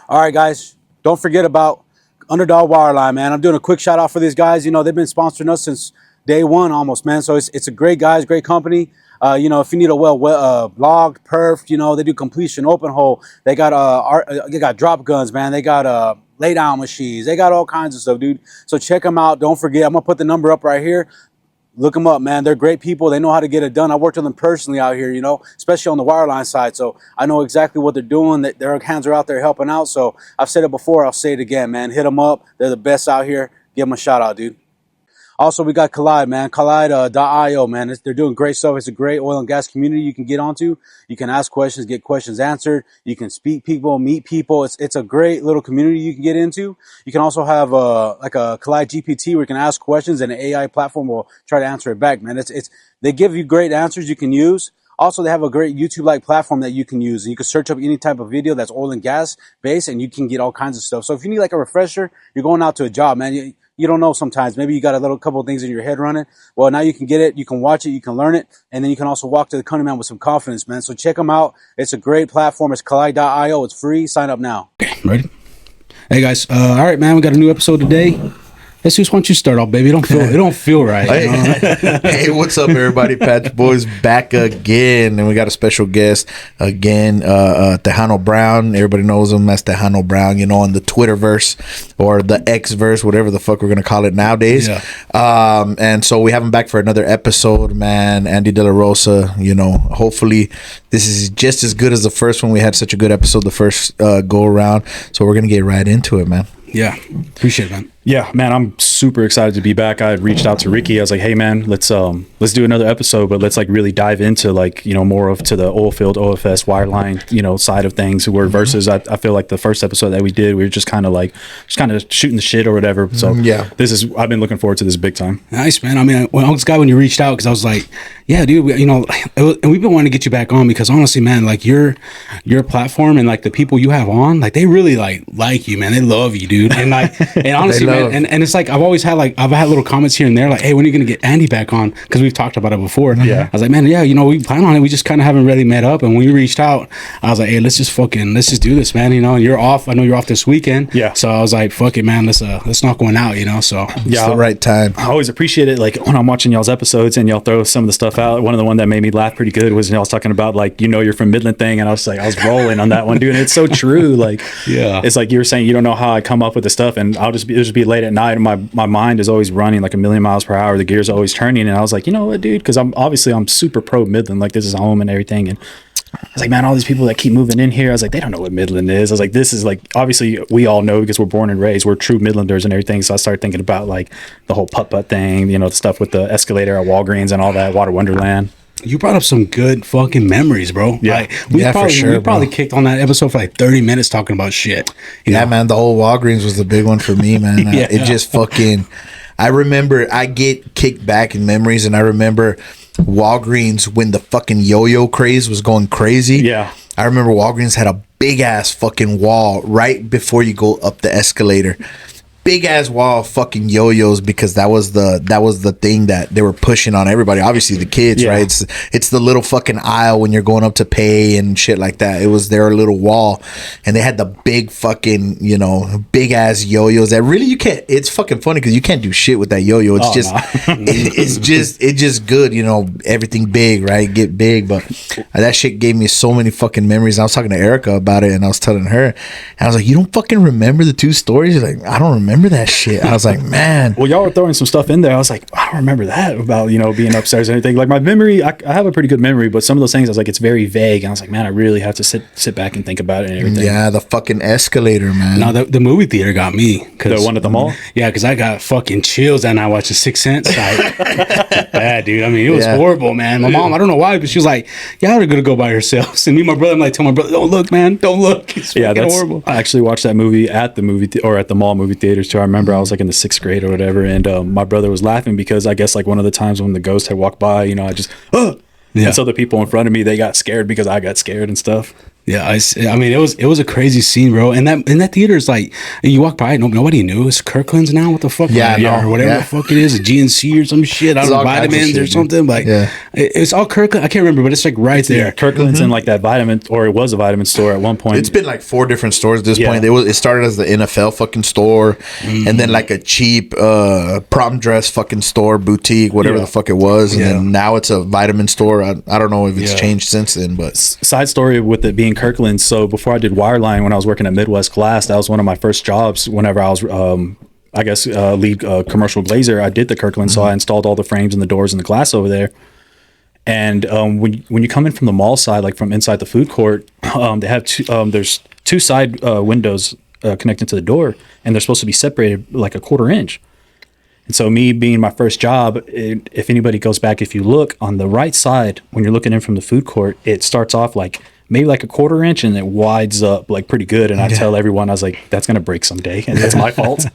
All right, guys, don't forget about Underdog Wireline, man. I'm doing a quick shout out for these guys. You know, they've been sponsoring us since day one almost, man. So it's a great guys, great company. You know, if you need a logged, perfed, you know, they do completion, open hole. They got drop guns, man. They got lay down machines. They got all kinds of stuff, dude. So check them out. Don't forget, I'm gonna put the number up right here. Look them up, man. They're great people. They know how to get it done. I worked with them personally out here, you know, especially on the wireline side. So I know exactly what they're doing. Their hands are out there helping out. So I've said it before. I'll say it again, man. Hit them up. They're the best out here. Give them a shout out, dude. Also, we got Collide, man. Collide.io, man. They're doing great stuff. It's a great oil and gas community you can get onto. You can ask questions, get questions answered. You can speak people, meet people. It's a great little community you can get into. You can also have like a Collide GPT where you can ask questions and an AI platform will try to answer it back, man. They give you great answers you can use. Also, they have a great YouTube-like platform that you can use. And you can search up any type of video that's oil and gas based and you can get all kinds of stuff. So if you need like a refresher, you're going out to a job, man. You don't know sometimes. Maybe you got a couple of things in your head running. Well, now you can get it. You can watch it. You can learn it. And then you can also walk to the country, man, with some confidence, man. So check them out. It's a great platform. It's Collide.io. It's free. Sign up now. Okay, ready? Hey, guys. All right, man. We got a new episode today. Let's just want you to start off, baby. It don't feel right. Hey, what's up, everybody? Patch Boys back again, and we got a special guest again, TejanoBrown. Everybody knows him as TejanoBrown, you know, on the Twitterverse or the X-verse, whatever the fuck we're gonna call it nowadays. Yeah. And so we have him back for another episode, man. Andy De La Rosa, you know. Hopefully, this is just as good as the first one. We had such a good episode the first go around, so we're gonna get right into it, man. Yeah, appreciate it, man. Yeah, man, I'm super excited to be back. I had reached out to Ricky. I was like, hey, man, let's do another episode, but let's like really dive into like, you know, more of to the oil field, OFS, wireline, you know, side of things. Where versus I feel like the first episode that we did, we were just kind of shooting the shit or whatever. So yeah, I've been looking forward to this big time. Nice, man. I mean, when you reached out, because I was like, yeah, dude, you know, and we've been wanting to get you back on because honestly, man, like your platform and like the people you have on, like they really like you, man. They love you, dude. And like, and honestly, man, and it's like I've had little comments here and there, like, hey, when are you gonna get Andy back on? Because we've talked about it before. Yeah, I was like, man, yeah, you know, we plan on it. We just kind of haven't really met up. And when we reached out, I was like, hey, let's just do this, man. You know, and you're off. I know you're off this weekend. Yeah. So I was like, fuck it, man. Let's knock one out. You know. So it's the right time. I always appreciate it. Like when I'm watching y'all's episodes and y'all throw some of the stuff out. One of the one that made me laugh pretty good was y'all was talking about like, you know, you're from Midland thing, and I was rolling on that one, dude. And it's so true. Like, yeah, it's like you were saying, you don't know how I come up with the stuff, and it'll just be late at night, and my mind is always running like a million miles per hour. The gears are always turning, and I was like, you know what, dude? Because I'm super pro Midland. Like this is home and everything, and I was like, man, all these people that keep moving in here, I was like, they don't know what Midland is. I was like, this is like, obviously we all know because we're born and raised, we're true Midlanders and everything. So I started thinking about like the whole putt-putt thing, you know, the stuff with the escalator at Walgreens and all that, Water Wonderland. You brought up some good fucking memories, bro. Yeah, like, we probably kicked on that episode for like 30 minutes talking about shit. Yeah, man, the whole Walgreens was the big one for me, man. Yeah. It just fucking, I remember I get kicked back in memories, and I remember Walgreens when the fucking yo-yo craze was going crazy. Yeah. I remember Walgreens had a big ass fucking wall right before you go up the escalator. Big ass wall of fucking yo-yos, because that was the thing that they were pushing on everybody. Obviously the kids, yeah. Right? It's the little fucking aisle when you're going up to pay and shit like that. It was their little wall, and they had the big fucking, you know, big ass yo-yos that really you can't. It's fucking funny because you can't do shit with that yo-yo. It's it's just good, you know. Everything big, right? Get big, but that shit gave me so many fucking memories. I was talking to Erica about it, and I was telling her, and I was like, you don't fucking remember the two stories? She's like, I don't remember that shit. I was like, man. Well, y'all were throwing some stuff in there. I was like, I don't remember that about, you know, being upstairs or anything. Like my memory, I have a pretty good memory, but some of those things I was like, it's very vague. And I was like, man, I really have to sit back and think about it and everything. Yeah, the fucking escalator, man. No, the movie theater got me. The one at the mall? Yeah, because I got fucking chills and I watched The Sixth Sense. Like, bad, dude. I mean, it was horrible, man. My mom, I don't know why, but she was like, y'all are gonna go by yourselves. And me and my brother, I'm like, tell my brother, don't look, man, don't look. It's fucking horrible. I actually watched that movie at the or at the mall movie theaters too. I remember I was like in the 6th grade or whatever, and my brother was laughing because I guess like one of the times when the ghost had walked by, you know, I just and so the people in front of me, they got scared because I got scared and stuff. Yeah, I mean, it was a crazy scene, bro. And that theater is like, you walk by, nobody knew it's Kirkland's now. What the fuck? Yeah, or whatever the fuck it is, a GNC or some shit. I don't know, vitamins shit, or something. Like, yeah, it's all Kirkland. I can't remember, but it's like right there. Yeah, Kirkland's in like that vitamin, or it was a vitamin store at one point. It's been like 4 different stores at this point. It started as the NFL fucking store, and then like a cheap prom dress fucking store, boutique, whatever the fuck it was, and then now it's a vitamin store. I don't know if it's changed since then, but side story with it being Kirkland. So before I did wireline, when I was working at Midwest Glass, that was one of my first jobs. Whenever I was, lead commercial glazer, I did the Kirkland. So I installed all the frames and the doors and the glass over there. And when you come in from the mall side, like from inside the food court, they have there's 2 side windows connecting to the door, and they're supposed to be separated like a 1/4 inch. And so me being my first job, if anybody goes back, if you look on the right side, when you're looking in from the food court, it starts off like maybe like a 1/4 inch, and it wides up like pretty good. And I tell everyone, I was like, that's going to break someday. And that's my fault.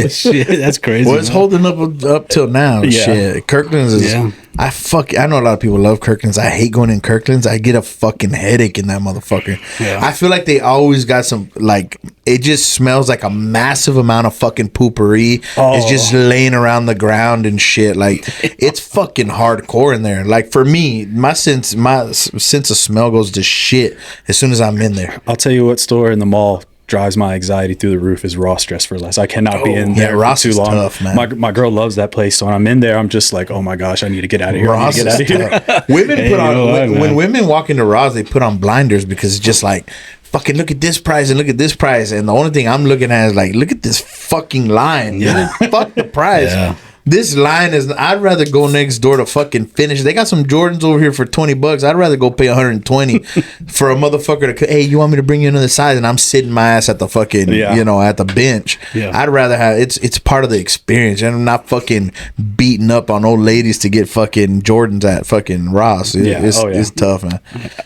Shit, that's crazy. Well, it's holding up till now. Yeah. Shit. Kirkland's is, I know a lot of people love Kirkland's. I hate going in Kirkland's. I get a fucking headache in that motherfucker. Yeah. I feel like they always got some, like, it just smells like a massive amount of fucking poopery. It's just laying around the ground and shit. Like, it's fucking hardcore in there. Like, for me, my sense of smell goes to shit as soon as I'm in there. I'll tell you what store in the mall drives my anxiety through the roof is Ross Dress for Less. I cannot be in there Ross for too long. Tough, man. My girl loves that place, so when I'm in there, I'm just like, oh my gosh, I need to get out of here. Ross is tough. Women put on when women walk into Ross, they put on blinders because it's just like, fucking look at this price and look at this price, and the only thing I'm looking at is like, look at this fucking line. Yeah. Fuck the price. Yeah. This line is, I'd rather go next door to fucking Finish. They got some Jordans over here for $20. I'd rather go pay 120 for a motherfucker to, hey, you want me to bring you another size? And I'm sitting my ass at the fucking, at the bench. Yeah. I'd rather have, it's part of the experience. And I'm not fucking beating up on old ladies to get fucking Jordans at fucking Ross. It's tough, man.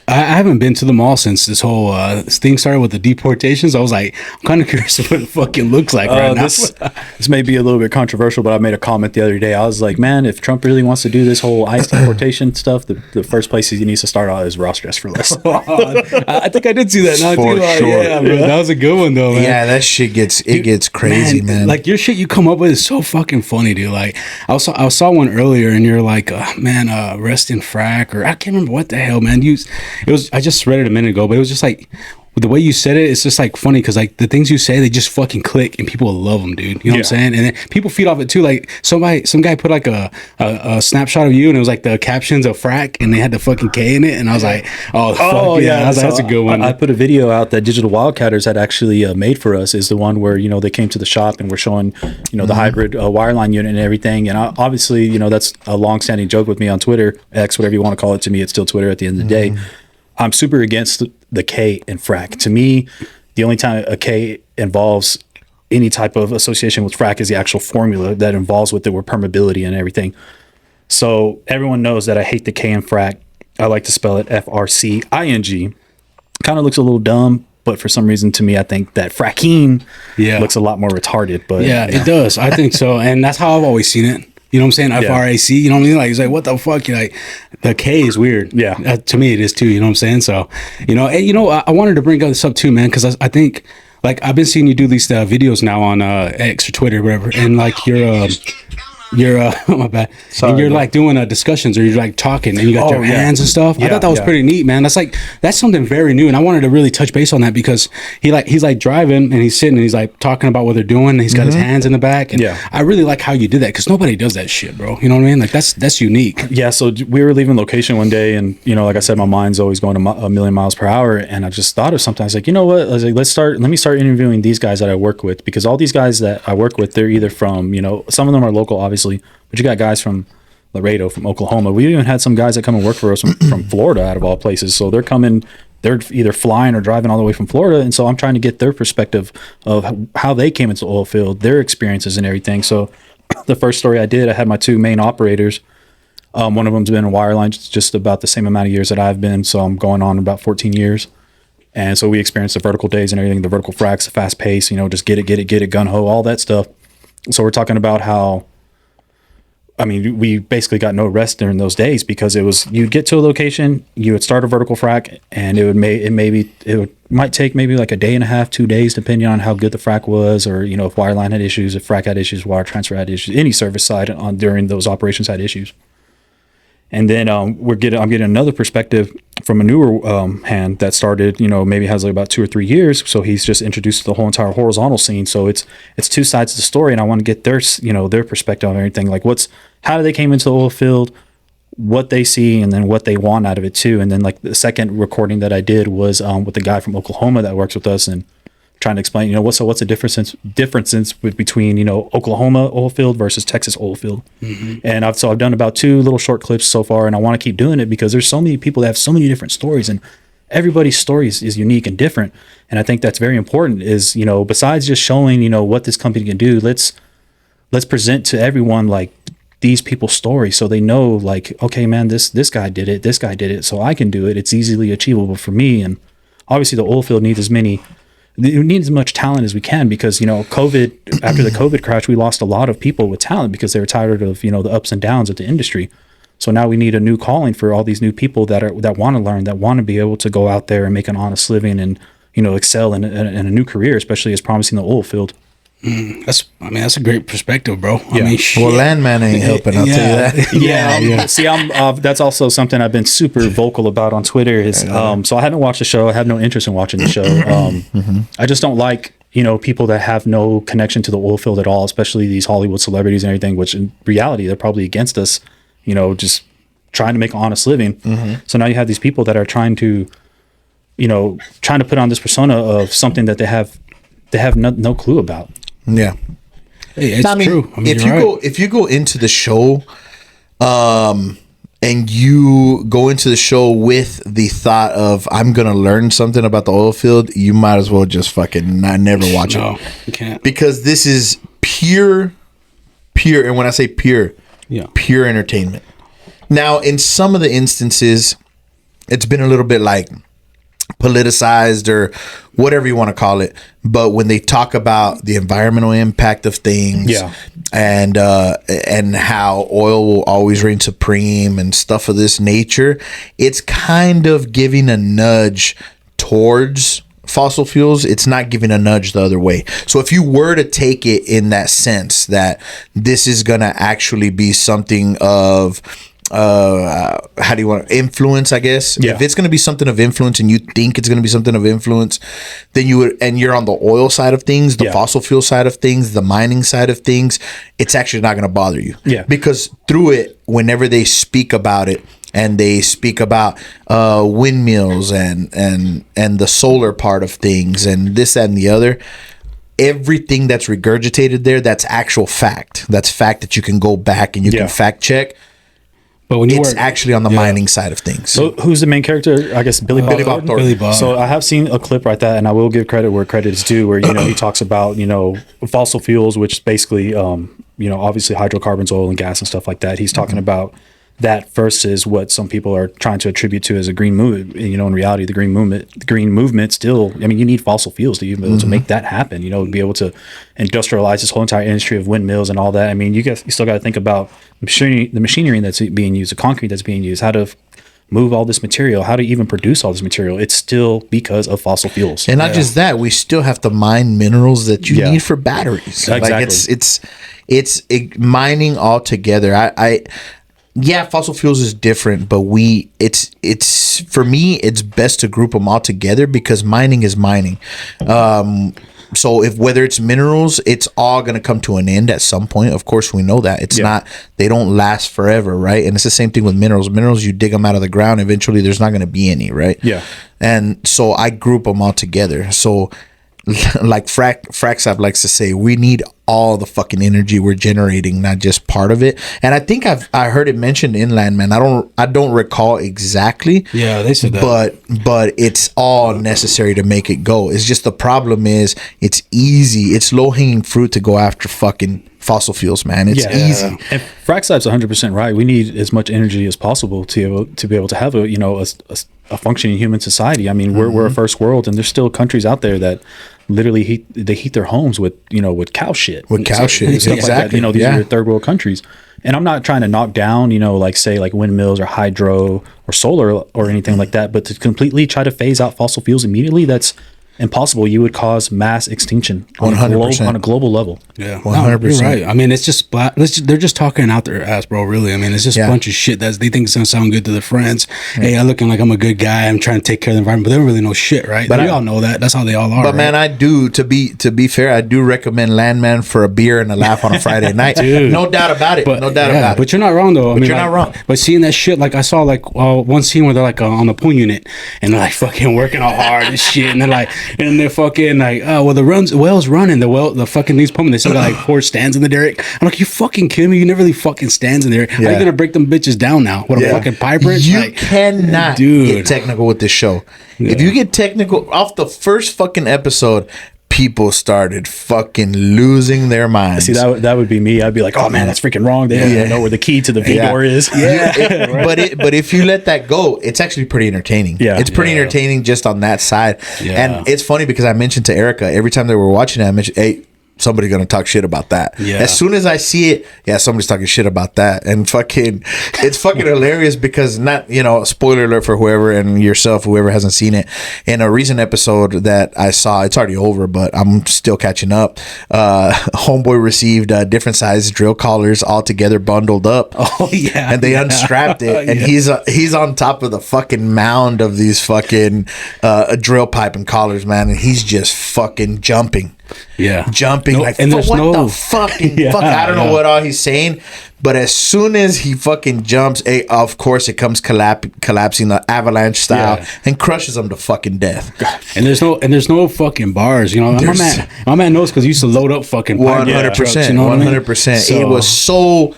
I haven't been to the mall since this whole thing started with the deportations. I was like, I'm kind of curious what it fucking looks like right now. This may be a little bit controversial, but I made a comment the other day. I was like, man, if Trump really wants to do this whole ICE deportation stuff, the first place he needs to start out is Ross Dress for Less. I think I did see that now too. Sure. Yeah, bro, that was a good one though, man. Yeah, that shit gets crazy, man. Like your shit you come up with is so fucking funny, dude. Like I saw one earlier, and you're like, rest in frack, or I can't remember what the hell, man. I just read it a minute ago, but it was just like, the way you said it, it's just like funny because like the things you say, they just fucking click and people love them, dude. You know what I'm saying? And then people feed off it too. Like some guy put like a snapshot of you, and it was like the captions of frack, and they had the fucking K in it, and I was like, fuck yeah. I was like, that's a good one. I put a video out that Digital Wildcatters had actually made for us. Is the one where they came to the shop and we're showing the hybrid wireline unit and everything. And obviously that's a long-standing joke with me on Twitter, X, whatever you want to call it. To me, it's still Twitter at the end of the day. I'm super against the K in frack. To me, the only time a K involves any type of association with frack is the actual formula that involves with it, with permeability and everything. So everyone knows that I hate the K in frack. I like to spell it FRCING. Kind of looks a little dumb, but for some reason to me, I think that fracking looks a lot more retarded. But it does. I think so. And that's how I've always seen it. You know what I'm saying? FRAC, you know what I mean? Like, it's like, what the fuck? You're like, the K is weird. Yeah. To me, it is too. You know what I'm saying? So, and I wanted to bring this up too, man, because I think, like, I've been seeing you do these videos now on X or Twitter or whatever, and like you're my bad. Sorry, and you're like doing discussions, or you're like talking, and you got your hands and stuff. I thought that was pretty neat, man. That's something very new, and I wanted to really touch base on that because he's like driving and he's sitting and he's like talking about what they're doing, and he's got his hands in the back. And I really like how you did that because nobody does that shit, bro. You know what I mean? Like that's unique. Yeah. So we were leaving location one day, and like I said, my mind's always going a million miles per hour, and I just thought of something. I was like, you know what? I was like, let me start interviewing these guys that I work with, because all these guys that I work with, they're either from some of them are local, obviously. But you got guys from Laredo, from Oklahoma. We even had some guys that come and work for us from Florida, out of all places. So they're either flying or driving all the way from Florida. And so I'm trying to get their perspective of how they came into the oil field, their experiences and everything. So the first story I did, I had my 2 main operators. One of them's been in wireline just about the same amount of years that I've been. So I'm going on about 14 years. And so we experienced the vertical days and everything, the vertical fracks, the fast pace, just get it, gun ho, all that stuff. So we're talking about how I mean, we basically got no rest during those days because it was, you'd get to a location, you would start a vertical frac, and it might take maybe like a day and a half, 2 days, depending on how good the frac was, or, you know, if wireline had issues, if frac had issues, water transfer had issues, any service side on during those operations had issues. And then I'm getting another perspective from a newer hand that started, you know, maybe has like about 2 or 3 years. So he's just introduced the whole entire horizontal scene. So it's two sides of the story, and I want to get their perspective on everything. Like how do they came into the oil field, what they see, and then what they want out of it too. And then like the second recording that I did was with the guy from Oklahoma that works with us, and trying to explain, you know, what's the differences between, you know, Oklahoma oil field versus Texas oil field. And I've done about 2 little short clips so far, and I want to keep doing it because there's so many people that have so many different stories, and everybody's story is unique and different. And I think that's very important, is, you know, besides just showing, you know, what this company can do, let's present to everyone like these people's stories, so they know, like, okay, man, this guy did it, so I can do it. It's easily achievable for me. And obviously the oil field needs as much talent as we can, because, you know, after the COVID crash, we lost a lot of people with talent because they were tired of, you know, the ups and downs of the industry. So now we need a new calling for all these new people that want to learn, that want to be able to go out there and make an honest living and, you know, excel in a new career, especially as promising the oil field. That's a great perspective, bro. Yeah. I mean, shit. Well, Landman ain't helping. I'll tell you that. Yeah. See, that's also something I've been super vocal about on Twitter. Is so I haven't watched the show. I have no interest in watching the show. I just don't like, you know, people that have no connection to the oil field at all, especially these Hollywood celebrities and everything. Which in reality, they're probably against us. You know, just trying to make an honest living. So now you have these people that are trying to put on this persona of something that they have no clue about. Yeah. Hey, it's true. I mean, if you go into the show, and you go into the show with the thought of, I'm gonna learn something about the oil field, you might as well just fucking never watch No, it. you can't. Because this is pure, and when I say pure entertainment. Now, in some of the instances, it's been a little bit like politicized or whatever you want to call it, but when they talk about the environmental impact of things, and how oil will always reign supreme and stuff of this nature, it's kind of giving a nudge towards fossil fuels. It's not giving a nudge the other way. So if you were to take it in that sense, that this is gonna actually be something of how do you want to influence, I guess? If it's going to be something of influence, and you think it's going to be something of influence, then you're on the oil side of things, the fossil fuel side of things, the mining side of things, it's actually not going to bother you. Because through it, whenever they speak about it, and they speak about windmills and the solar part of things and this, that, and the other, everything that's regurgitated there, that's actual fact. That's fact that you can go back and you can fact check. But when it's actually on the mining side of things. So who's the main character? I guess Billy Bob Thornton. Billy Bob. So I have seen a clip like that, and I will give credit where credit is due, where, you know, he talks about, you know, fossil fuels, which basically, you know, obviously hydrocarbons, oil and gas and stuff like that. He's talking about that versus what some people are trying to attribute to as a green movement. You know, in reality, the green movement still, I mean, you need fossil fuels to be able to make that happen, you know, to be able to industrialize this whole entire industry of windmills and all that. I mean, you still got to think about the machinery that's being used, the concrete that's being used, how to move all this material, how to even produce all this material. It's still because of fossil fuels. And not just that, we still have to mine minerals that you need for batteries. Exactly. Like it's mining all together. Fossil fuels is different, but it's for me, it's best to group them all together, because mining is mining. So whether it's minerals, it's all going to come to an end at some point. Of course, we know that it's not, they don't last forever, right? And it's the same thing with minerals. Minerals, you dig them out of the ground, eventually there's not going to be any, right? Yeah. And so I group them all together. So like Fraxab likes to say, we need all the fucking energy we're generating, not just part of it. And I think I heard it mentioned in Landman. I don't recall exactly. Yeah, they said that. But it's all necessary to make it go. It's just the problem is it's easy. It's low hanging fruit to go after fucking fossil fuels, man. It's easy. And Fraxab's 100% right. We need as much energy as possible to be able to have a functioning human society. I mean, we're a first world, and there's still countries out there that literally heat their homes with cow shit. With cow shit, stuff like that. You know, these are your third world countries. and I'm not trying to knock down, like say like windmills or hydro or solar or anything like that, but to completely try to phase out fossil fuels immediately, that's impossible. You would cause mass extinction on 100%. On a global level. Yeah, 100%. You're right. I mean, it's just they're just talking out their ass, bro. Really, I mean, it's just a bunch of shit that they think is gonna sound good to their friends. Hey, I'm looking like I'm a good guy. I'm trying to take care of the environment, but they don't really know shit, right? But we all know that. That's how they all are. But right? man, I do to be fair, I do recommend Landman for a beer and a laugh on a Friday night. Dude. No doubt about it. No doubt about it. But you're not wrong though. I mean, you're not wrong. But seeing that shit, like I saw like one scene where they're like on the pool unit and they're like fucking working all hard and shit, and they're like, and they're fucking like, oh well, the well's running, the fucking thing's pumping. They still got like 4 stands in the derrick. I'm like, you fucking kidding me? You never really fucking stands in there. How you gonna break them bitches down now? What a fucking pipe wrench? You like, cannot get technical with this show. If you get technical off the first fucking episode, people started fucking losing their minds. See, that would be me. I'd be like, oh man, that's freaking wrong. They don't even know where the key to the V door is. But if you let that go, it's actually pretty entertaining. Yeah, it's pretty entertaining just on that side. And it's funny because I mentioned to Erica every time they were watching it, I mentioned, hey, somebody's gonna talk shit about that. As soon as I see it, somebody's talking shit about that. And fucking it's fucking hilarious because not, spoiler alert for whoever and yourself, whoever hasn't seen it. In a recent episode that I saw, it's already over, but I'm still catching up. Homeboy received different size drill collars all together bundled up. Oh yeah. And they unstrapped it, and he's on top of the fucking mound of these fucking drill pipe and collars, man, and he's just fucking jumping. Jumping like, and there's what the fucking fuck? I don't know what all he's saying, but as soon as he fucking jumps, of course it comes collapsing the avalanche style and crushes him to fucking death. And there's no fucking bars, my man knows because he used to load up fucking 100%, 100%. It was so.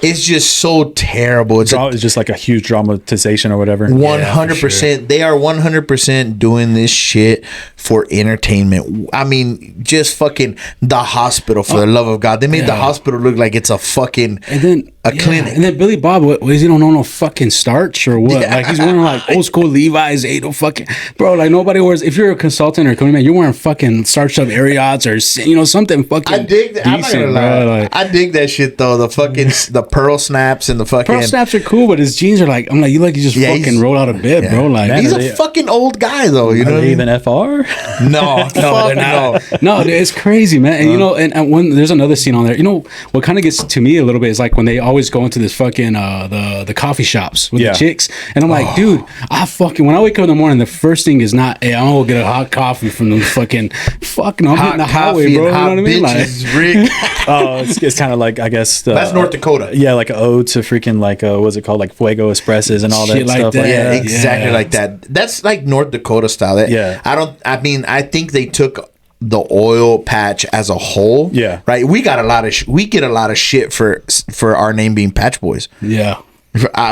It's just so terrible. It's just like a huge dramatization or whatever. 100%. They are 100% doing this shit for entertainment. I mean, just fucking The Hospital, for the love of God. They made The Hospital look like it's a fucking clinic. And then Billy Bob, what is he don't know no fucking starch or what? Like he's wearing like old school Levi's, ain't no fucking bro. Like nobody wears. If you're a consultant or a company man, you're wearing fucking starched up Ariats or something fucking. I dig that. I'm not gonna lie. Bro, like, I dig that shit though. The fucking the pearl snaps and the fucking pearl snaps are cool, but his jeans are like you just fucking roll out of bed, bro. Like he's a fucking old guy though. You know, are they even FR? No, they're not. No, it's crazy, man. And and when there's another scene on there, what kind of gets to me a little bit is like when they always go into this fucking the coffee shops with the chicks, and I'm like, dude, when I wake up in the morning, the first thing is not, hey, I'm gonna get a hot coffee from the fucking I'm hitting the highway, bro. You know what I mean? Like, it's kind of like, I guess that's North Dakota. Yeah, like an ode to freaking like what's it called, like Fuego Expresses and all that like stuff. That. Yeah, exactly like that. That's like North Dakota style. I think they took the oil patch as a whole. Yeah. Right. We get a lot of shit for our name being Patch Boys. Yeah.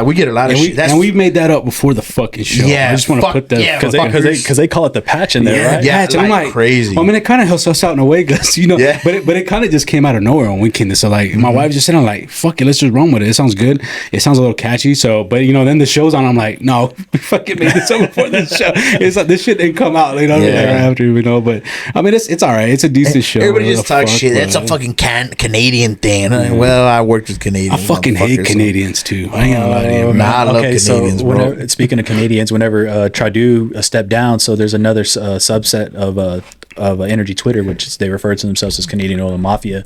We get a lot of shit. And we've made that up before the fucking show. I just want to put that because they call it the patch in there, right? Yeah, patch. I'm like crazy. Well, I mean, it kind of helps us out in a way, because but it kind of just came out of nowhere on Weekend. So like, my wife just said, I'm like, fuck it, let's just run with it. It sounds good. It sounds a little catchy. So, but then the show's on. I'm like, no, we fucking made this up before the show. It's like this shit didn't come out, right after, But I mean, it's all right. It's a decent show. Everybody just talks shit. That's a fucking Canadian thing. Well, I worked with Canadians. I fucking hate Canadians too. I ain't gonna lie to you, man. I love Canadians, bro. Speaking of Canadians, whenever Trudeau stepped down, so there's another subset of energy Twitter, which they refer to themselves as Canadian Oil Mafia.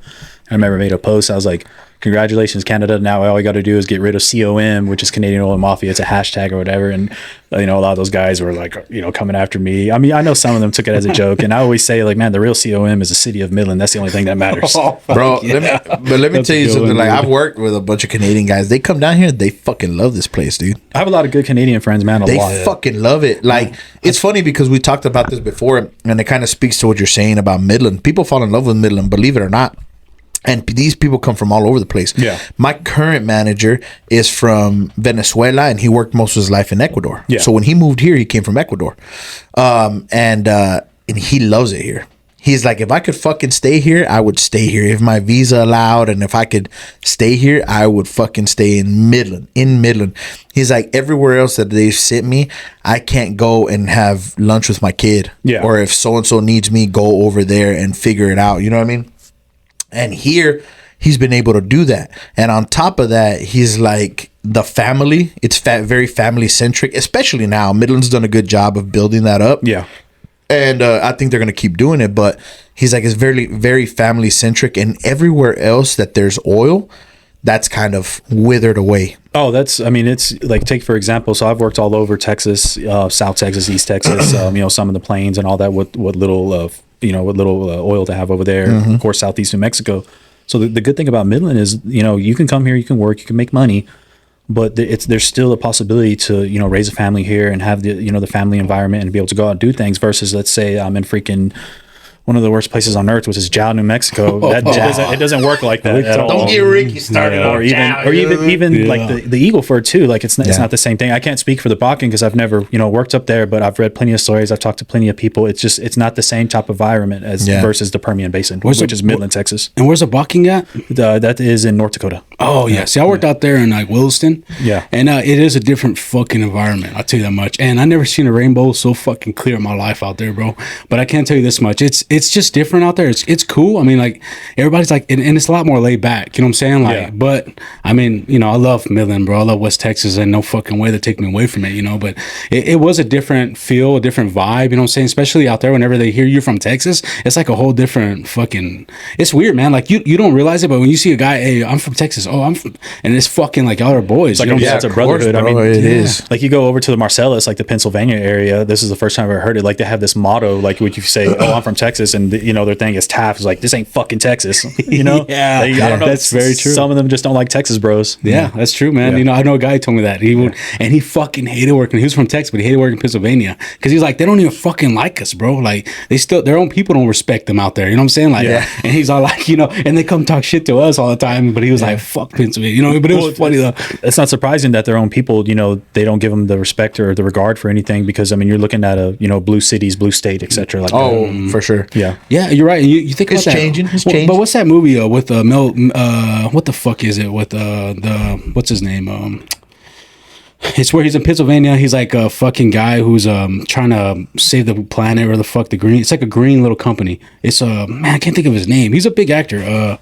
I remember I made a post. I was like, congratulations, Canada. Now all you got to do is get rid of COM, which is Canadian Oil Mafia. It's a hashtag or whatever. And, a lot of those guys were like, coming after me. I mean, I know some of them took it as a joke. And I always say, like, man, the real COM is the city of Midland. That's the only thing that matters. Bro, let me tell you something. Like, I've worked with a bunch of Canadian guys. They come down here. They fucking love this place, dude. I have a lot of good Canadian friends, man. They fucking love it. Like, it's funny because we talked about this before, and it kind of speaks to what you're saying about Midland. People fall in love with Midland, believe it or not. And these people come from all over the place. Yeah. My current manager is from Venezuela, and he worked most of his life in Ecuador. Yeah. So when he moved here, he came from Ecuador. And he loves it here. He's like, if I could fucking stay here, I would stay here. If my visa allowed, and if I could stay here, I would fucking stay in Midland. He's like, everywhere else that they've sent me, I can't go and have lunch with my kid. Yeah. Or if so-and-so needs me, go over there and figure it out. You know what I mean? And here, he's been able to do that. And on top of that, he's like the family. It's very family centric, especially now. Midland's done a good job of building that up. Yeah. And I think they're going to keep doing it. But he's like, it's very, very family centric. And everywhere else that there's oil, that's kind of withered away. Oh, it's like, take for example, so I've worked all over Texas, South Texas, East Texas, some of the plains and all that, what little oil to have over there, of course, Southeast New Mexico. So the good thing about Midland is, you can come here, you can work, you can make money, but there's still a possibility to, raise a family here and have the family environment and be able to go out and do things versus, let's say I'm in freaking one of the worst places on earth, which is Jao, New Mexico. It doesn't work like that at all. Don't get Ricky started. Or even like the Eagle Ford too. Like it's not the same thing. I can't speak for the Bakken because I've never worked up there, but I've read plenty of stories. I've talked to plenty of people. It's not the same type of environment as versus the Permian Basin, which is Midland, Texas. And where's the Bakken at? That is in North Dakota. Oh yeah. See, I worked out there in like Williston. Yeah. And it is a different fucking environment. I'll tell you that much. And I never seen a rainbow so fucking clear in my life out there, bro. But I can't tell you this much. It's just different out there. It's cool. I mean, like everybody's like, and it's a lot more laid back. You know what I'm saying? Like, but I mean, I love Midland, bro. I love West Texas, and no fucking way to take me away from it. But it was a different feel, a different vibe. You know what I'm saying? Especially out there, whenever they hear you from Texas, it's like a whole different fucking. It's weird, man. Like you don't realize it, but when you see a guy, hey, I'm from Texas. Oh, I'm from, and it's fucking like y'all are boys. It's like it's a brotherhood. Course, bro, it is. Like you go over to the Marcellus, like the Pennsylvania area. This is the first time I've ever heard it. Like they have this motto, like when you say, "Oh, I'm from Texas," and their thing is Taft is like, "This ain't fucking Texas." I don't know. That's very true. Some of them just don't like Texas bros. Yeah, that's true, man. I know a guy who told me that he would, and he fucking hated working. He was from Texas, but he hated working in Pennsylvania because he's like, they don't even fucking like us, bro. Like they still, their own people don't respect them out there. You know what I'm saying? Like, and he's all like, and they come talk shit to us all the time. But he was like, fuck Pennsylvania, But it was funny though. It's not surprising that their own people, they don't give them the respect or the regard for anything because you're looking at a blue cities, blue state, etc. Like for sure. Yeah, you're right. You think it's about changing. that. It's changing. But what's that movie with Mel? What the fuck is it with the what's his name? It's where he's in Pennsylvania. He's like a fucking guy who's trying to save the planet or the fuck the green. It's like a green little company. It's man, I can't think of his name. He's a big actor.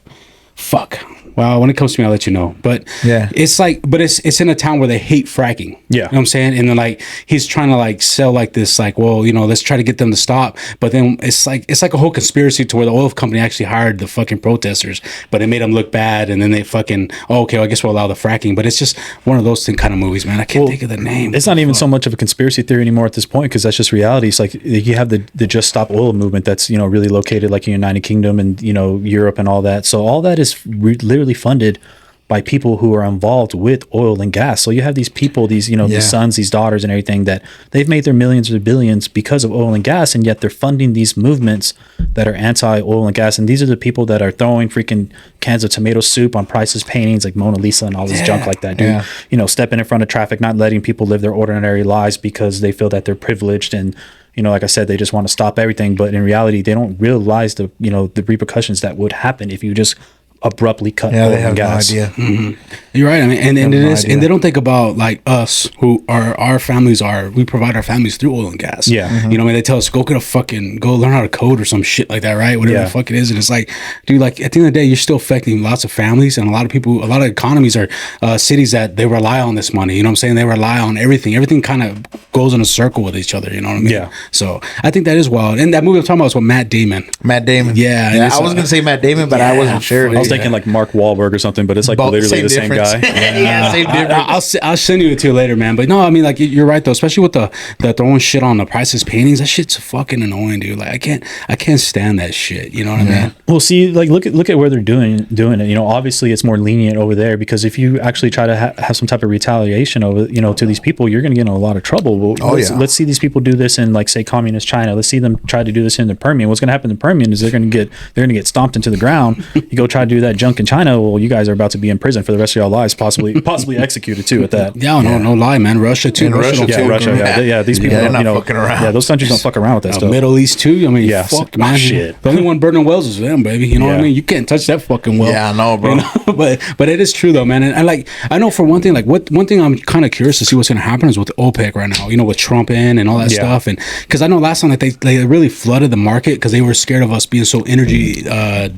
Fuck. Well, when it comes to me, I'll let you know. But it's like, but it's in a town where they hate fracking. Yeah. You know what I'm saying? And then like, he's trying to like sell like this, like, well, let's try to get them to stop. But then it's like a whole conspiracy to where the oil company actually hired the fucking protesters, but it made them look bad. And then they fucking, okay, well, I guess we'll allow the fracking. But it's just one of those kind of movies, man. I can't think of the name. It's not even so much of a conspiracy theory anymore at this point because that's just reality. It's like you have the Just Stop Oil movement that's, really located like in United Kingdom and, Europe and all that. So all that is literally funded by people who are involved with oil and gas. So you have these people, these sons, these daughters and everything that they've made their millions or billions because of oil and gas, and yet they're funding these movements that are anti-oil and gas. And these are the people that are throwing freaking cans of tomato soup on priceless paintings like Mona Lisa and all this junk like that, dude. Stepping in front of traffic, not letting people live their ordinary lives because they feel that they're privileged and like I said, they just want to stop everything. But in reality, they don't realize the repercussions that would happen if you just abruptly cut oil and gas. No idea. Mm-hmm. You're right. I mean, and it is, and they don't think about like us, who are our families we provide our families through oil and gas. Yeah. Mm-hmm. They tell us go learn how to code or some shit like that, right? Whatever the fuck it is, and it's like, dude, like at the end of the day, you're still affecting lots of families and a lot of people. A lot of economies are cities that they rely on this money. You know what I'm saying? They rely on everything. Everything kind of goes in a circle with each other. You know what I mean? Yeah. So I think that is wild. And that movie I'm talking about is with Matt Damon. Yeah. I was gonna say Matt Damon, but I wasn't sure. I was thinking like Mark Wahlberg or something, but it's like literally the same guy. Same difference. I'll send you it to later, man. But no, I mean, like you're right though, especially with the throwing shit on the priceless paintings. That shit's fucking annoying, dude. Like I can't stand that shit. You know what I mean? Well, see, like look at where they're doing it. Obviously it's more lenient over there because if you actually try to have some type of retaliation over to these people, you're going to get in a lot of trouble. Well, let's see these people do this in like say communist China. Let's see them try to do this in the Permian. What's going to happen in the Permian is they're going to get stomped into the ground. You go try to do that junk in China, well, you guys are about to be in prison for the rest of your lives, possibly executed too at that. Yeah, no lie, man. Russia too. And Russia don't too. fuck around. Yeah, these people, they're don't, not fucking around. Yeah, those countries don't fuck around with that stuff. Middle East too. I mean, Yeah, fuck, oh, man. shit. The only one burning wells is them, baby. You know what I Yeah. mean? You can't touch that fucking well. Yeah, I know, bro. You know? but it is true though, man. And like, I know for one thing, like one thing I'm kind of curious to see what's going to happen is with OPEC right now. You know, with Trump in and all that stuff, and because I know last time like they really flooded the market because they were scared of us being so energy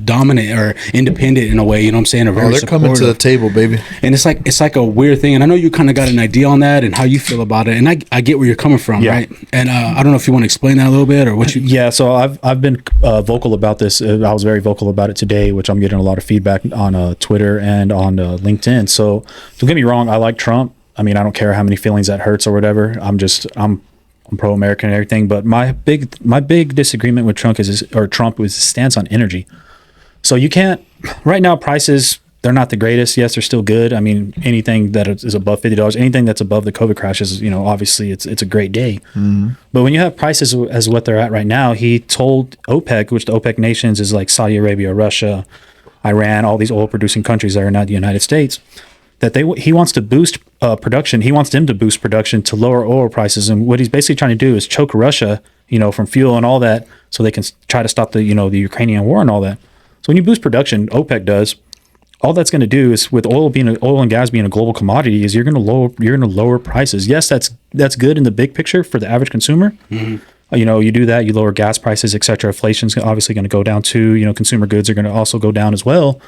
dominant or independent in a way. You know what I'm saying? Or very They're coming to the supportive. table, baby. And it's like a weird thing, and I know you kind of got an idea on that and how you feel about it, and I get where you're coming from, Yeah. right? And I don't know if you want to explain that a little bit or what you. Yeah, so I've been vocal about this. I was very vocal about it today, which I'm getting a lot of feedback on Twitter and on LinkedIn. So don't get me wrong, I like Trump. I mean, I don't care how many feelings that hurts or whatever. I'm pro-American and everything. But my big disagreement with Trump is his stance on energy. So you can't right now prices. They're not the greatest. Yes, they're still good. I mean, anything that is above $50, anything that's above the COVID crashes, you know, obviously it's a great day. Mm-hmm. But when you have prices as what they're at right now, he told OPEC, which the OPEC nations is like Saudi Arabia, Russia, Iran, all these oil producing countries that are not the United States, that he wants to boost production. He wants them to boost production to lower oil prices. And what he's basically trying to do is choke Russia, you know, from fuel and all that, so they can try to stop the Ukrainian war and all that. So when you boost production, OPEC does. All that's going to do is, with oil and gas being a global commodity, is you're going to lower prices. Yes, that's good in the big picture for the average consumer. Mm-hmm. You know, you do that, you lower gas prices, etc. Inflation's obviously going to go down too. You know, consumer goods are going to also go down as well.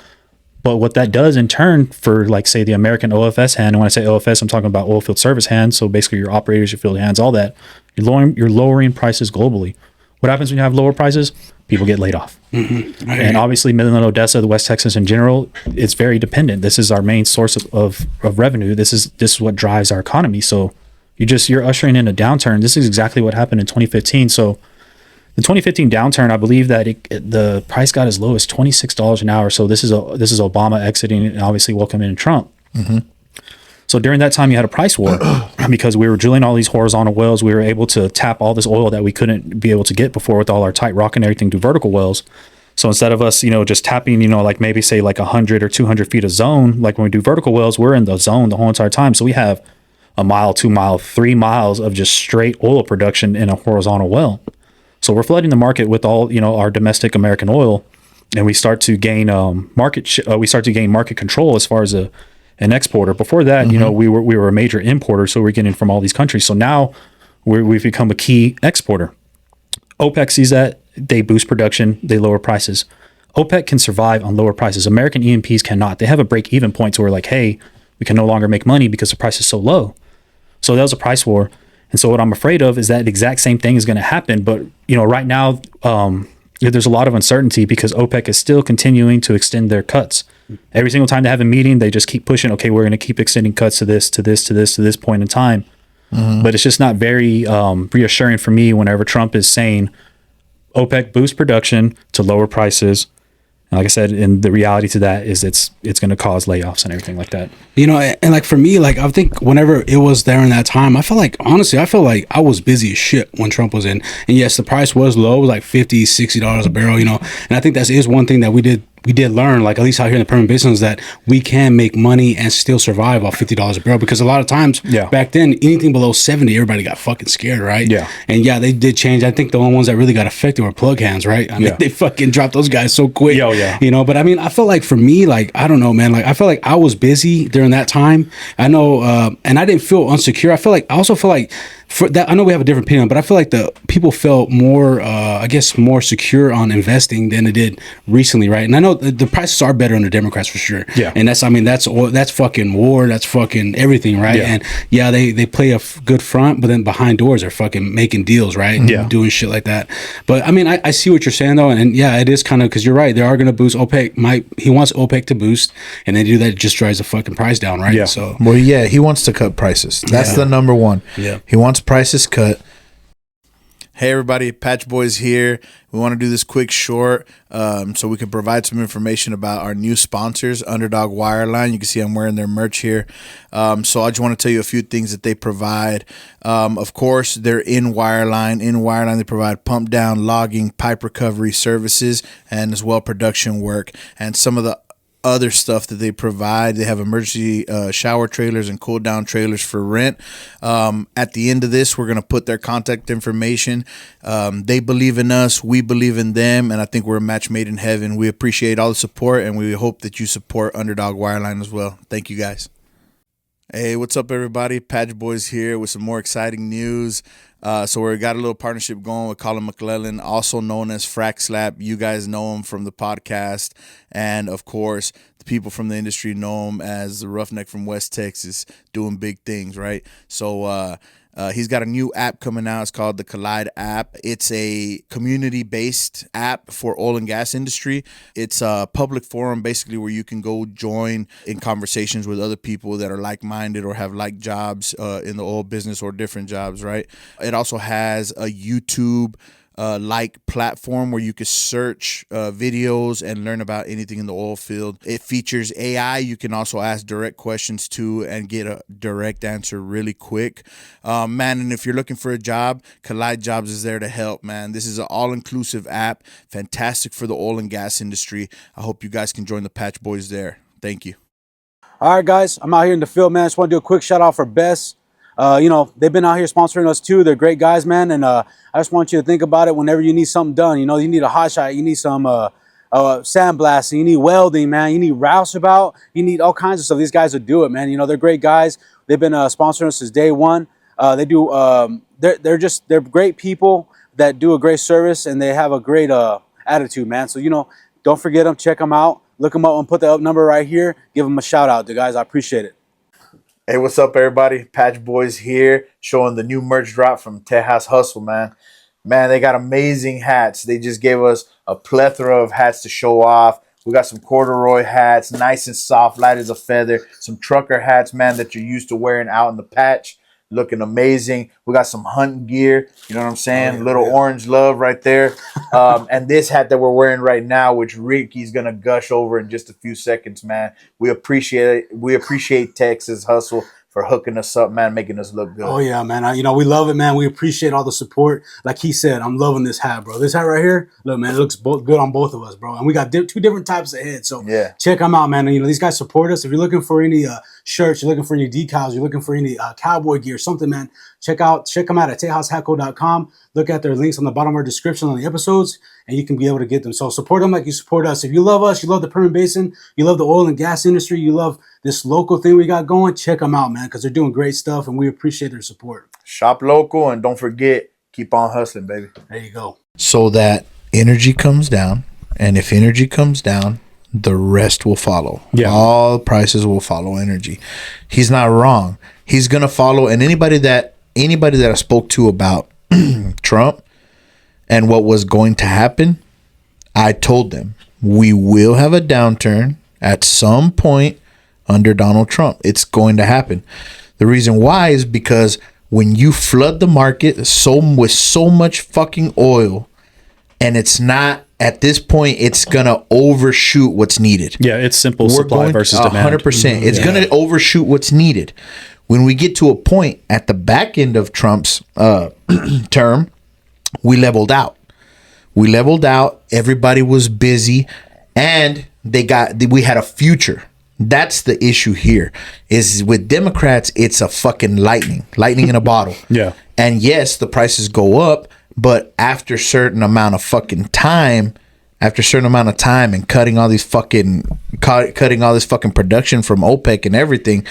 But what that does in turn for, like, say, the American OFS hand, and when I say OFS, I'm talking about oil field service hands. So basically, your operators, your field hands, all that. You're lowering prices globally. What happens when you have lower prices? People get laid off. Mm-hmm. And obviously Midland, Odessa, the West Texas in general, it's very dependent. This is our main source of revenue. This is what drives our economy. So you're ushering in a downturn. This is exactly what happened in 2015. So the 2015 downturn, I believe that the price got as low as $26 an hour. So this is Obama exiting and obviously welcoming Trump. Mm-hmm. So during that time, you had a price war because we were drilling all these horizontal wells. We were able to tap all this oil that we couldn't be able to get before with all our tight rock and everything through vertical wells. So instead of us, just tapping, like maybe say like 100 or 200 feet of zone, like when we do vertical wells, we're in the zone the whole entire time. So we have a mile, 2 mile, 3 miles of just straight oil production in a horizontal well. So we're flooding the market with all, our domestic American oil, and we start to gain market control as far as an exporter. Before that, mm-hmm. We were a major importer, so we're getting from all these countries. So now we've become a key exporter. OPEC sees that, they boost production, they lower prices. OPEC can survive on lower prices. American E&Ps cannot. They have a break-even point to where, like, hey, we can no longer make money because the price is so low. So that was a price war. And so what I'm afraid of is that the exact same thing is going to happen. But, right now, there's a lot of uncertainty because OPEC is still continuing to extend their cuts. Every single time they have a meeting, they just keep pushing, okay, we're going to keep extending cuts to this point in time. Mm-hmm. But it's just not very reassuring for me whenever Trump is saying OPEC boost production to lower prices. And like I said, and the reality to that is it's going to cause layoffs and everything like that. And like for me, like I think whenever it was there in that time, I felt like I was busy as shit when Trump was in. And yes, the price was low, it was like $50, $60 a barrel, and I think that is one thing that we did learn, like at least out here in the Permian Basin, is that we can make money and still survive off $50 a barrel, because a lot of times back then, anything below 70, everybody got fucking scared, right? Yeah. And they did change. I think the only ones that really got affected were plug hands, right? I mean, they fucking dropped those guys so quick. Yeah. But I mean, I felt like for me, like, I don't know, man, like I felt like I was busy during that time. I know, and I didn't feel insecure. I also feel like for that, I know we have a different opinion, but I feel like the people felt more, more secure on investing than it did recently, right? And I know the prices are better under Democrats for sure. Yeah. And that's fucking war. That's fucking everything, right? Yeah. And they play a good front, but then behind doors they're fucking making deals, right? And doing shit like that. But I mean, I see what you're saying though, and it is kind of, because you're right. They are going to boost OPEC. He wants OPEC to boost, and they do that. It just drives the fucking price down, right? Yeah. So he wants to cut prices. That's the number one. Yeah. He wants prices cut. Hey everybody, Patch Boys here. We want to do this quick short so we can provide some information about our new sponsors, Underdog Wireline. You can see I'm wearing their merch here. So I just want to tell you a few things that they provide. Of course, they're in Wireline. In Wireline, they provide pump down, logging, pipe recovery services, and as well production work. And some of the other stuff that they provide. They have emergency shower trailers and cool down trailers for rent. At the end of this, we're going to put their contact information. They believe in us. We believe in them. And I think we're a match made in heaven. We appreciate all the support, and we hope that you support Underdog Wireline as well. Thank you, guys. Hey, what's up, everybody? Patch Boyz here with some more exciting news. So we got a little partnership going with Colin McClellan, also known as Frack Slap. You guys know him from the podcast. And, of course, the people from the industry know him as the Roughneck from West Texas, doing big things, right? So he's got a new app coming out. It's called the Collide app. It's a community-based app for oil and gas industry. It's a public forum, basically, where you can go join in conversations with other people that are like-minded or have like jobs in the oil business or different jobs, right? It also has a YouTube like platform where you can search videos and learn about anything in the oil field. It features AI. You can also ask direct questions to and get a direct answer really quick. Man, and if you're looking for a job, Collide Jobs is there to help, man. This is an all-inclusive app, fantastic for the oil and gas industry. I hope you guys can join the Patch Boyz there. Thank you. All right, guys, I'm out here in the field, man. I just want to do a quick shout out for Best. You know, they've been out here sponsoring us too. They're great guys, man. And I just want you to think about it whenever you need something done. You know, you need a hot shot, you need some sandblasting, you need welding, man. You need rouseabout, you need all kinds of stuff. These guys will do it, man. You know, they're great guys. They've been sponsoring us since day one. They're great people that do a great service, and they have a great attitude, man. So, you know, don't forget them. Check them out. Look them up and put the up number right here. Give them a shout out, guys. I appreciate it. Hey, what's up, everybody? Patch Boyz here, showing the new merch drop from Tejas Hustle, man. Man, they got amazing hats. They just gave us a plethora of hats to show off. We got some corduroy hats, nice and soft, light as a feather. Some trucker hats, man, that you're used to wearing out in the patch. Looking amazing. We got some hunting gear. You know what I'm saying? Oh, yeah, little orange love right there. And this hat that we're wearing right now, which Ricky's going to gush over in just a few seconds, man. We appreciate it. We appreciate Texas Hustle for hooking us up, man, making us look good. Oh, yeah, man. You know, we love it, man. We appreciate all the support. Like he said, I'm loving this hat, bro. This hat right here, look, man, it looks good on both of us, bro. And we got two different types of heads. So yeah, check them out, man. And, you know, these guys support us. If you're looking for any shirts, you're looking for any decals, you're looking for any cowboy gear, something, man, check them out at TejasHatco.com. Look at their links on the bottom of our description on the episodes, and you can be able to get them. So support them like you support us. If you love us, you love the Permian Basin, you love the oil and gas industry, you love this local thing we got going, check them out, man, because they're doing great stuff, and we appreciate their support. Shop local, and don't forget, keep on hustling, baby. There you go. So that energy comes down, and if energy comes down, the rest will follow. Yeah. All prices will follow energy. He's not wrong. He's going to follow, and anybody that I spoke to about Trump and what was going to happen, I told them we will have a downturn at some point under Donald Trump. It's going to happen. The reason why is because when you flood the market with so much fucking oil, and it's not, at this point, it's gonna overshoot what's needed. Yeah, it's simple supply versus demand. 100%. It's gonna overshoot what's needed. When we get to a point at the back end of Trump's term, we leveled out. Everybody was busy, and we had a future. That's the issue here. Is with Democrats, it's a fucking lightning in a bottle. Yeah. And yes, the prices go up, but after a certain amount of time and cutting all this fucking production from OPEC and everything,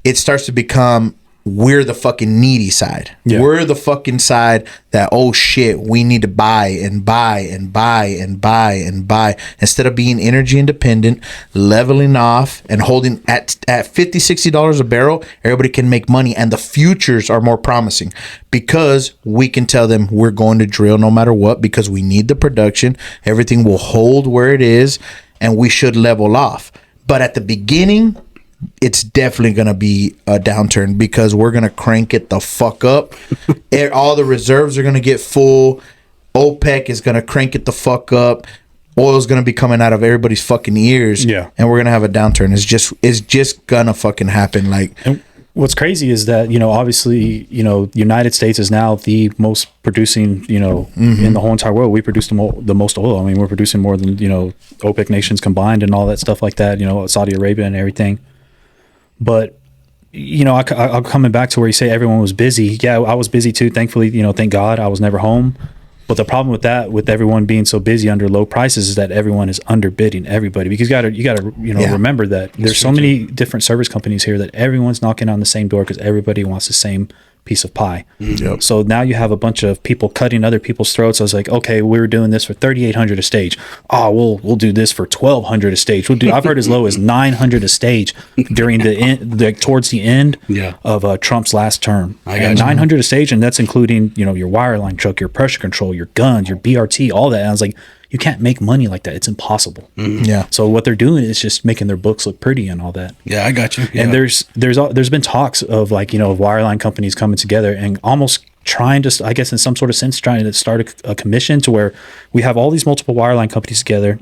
it starts to become, we're the fucking needy side. Yeah. We're the fucking side that, oh shit, we need to buy and buy and buy and buy and buy. Instead of being energy independent, leveling off and holding at $50, $60 a barrel, everybody can make money, and the futures are more promising because we can tell them we're going to drill no matter what because we need the production. Everything will hold where it is, and we should level off. But at the beginning, it's definitely going to be a downturn because we're going to crank it the fuck up. All the reserves are going to get full. OPEC is going to crank it the fuck up. Oil's going to be coming out of everybody's fucking ears. Yeah. And we're going to have a downturn. It's just going to fucking happen. Like, what's crazy is that, obviously, the United States is now the most producing, in the whole entire world. We produce the most oil. I mean, we're producing more than, OPEC nations combined and all that stuff like that, Saudi Arabia and everything. But, I'm coming back to where you say everyone was busy. Yeah, I was busy too. Thankfully, thank God I was never home. But the problem with that, with everyone being so busy under low prices, is that everyone is underbidding everybody. Because you got to remember that there's so many different service companies here that everyone's knocking on the same door because everybody wants the same piece of pie. Yep. So now you have a bunch of people cutting other people's throats. I was like, okay, we were doing this for $3,800 a stage. Oh, we'll do this for $1,200 a stage. I've heard as low as $900 a stage during towards the end of Trump's last term. $900 a stage, and that's including your wireline truck, your pressure control, your guns, your BRT, all that. And I was like, you can't make money like that. It's impossible. Yeah. So what they're doing is just making their books look pretty and all that. Yeah, I got you. Yeah. And there's been talks of of wireline companies coming together and almost trying to, I guess in some sort of sense, trying to start a commission to where we have all these multiple wireline companies together,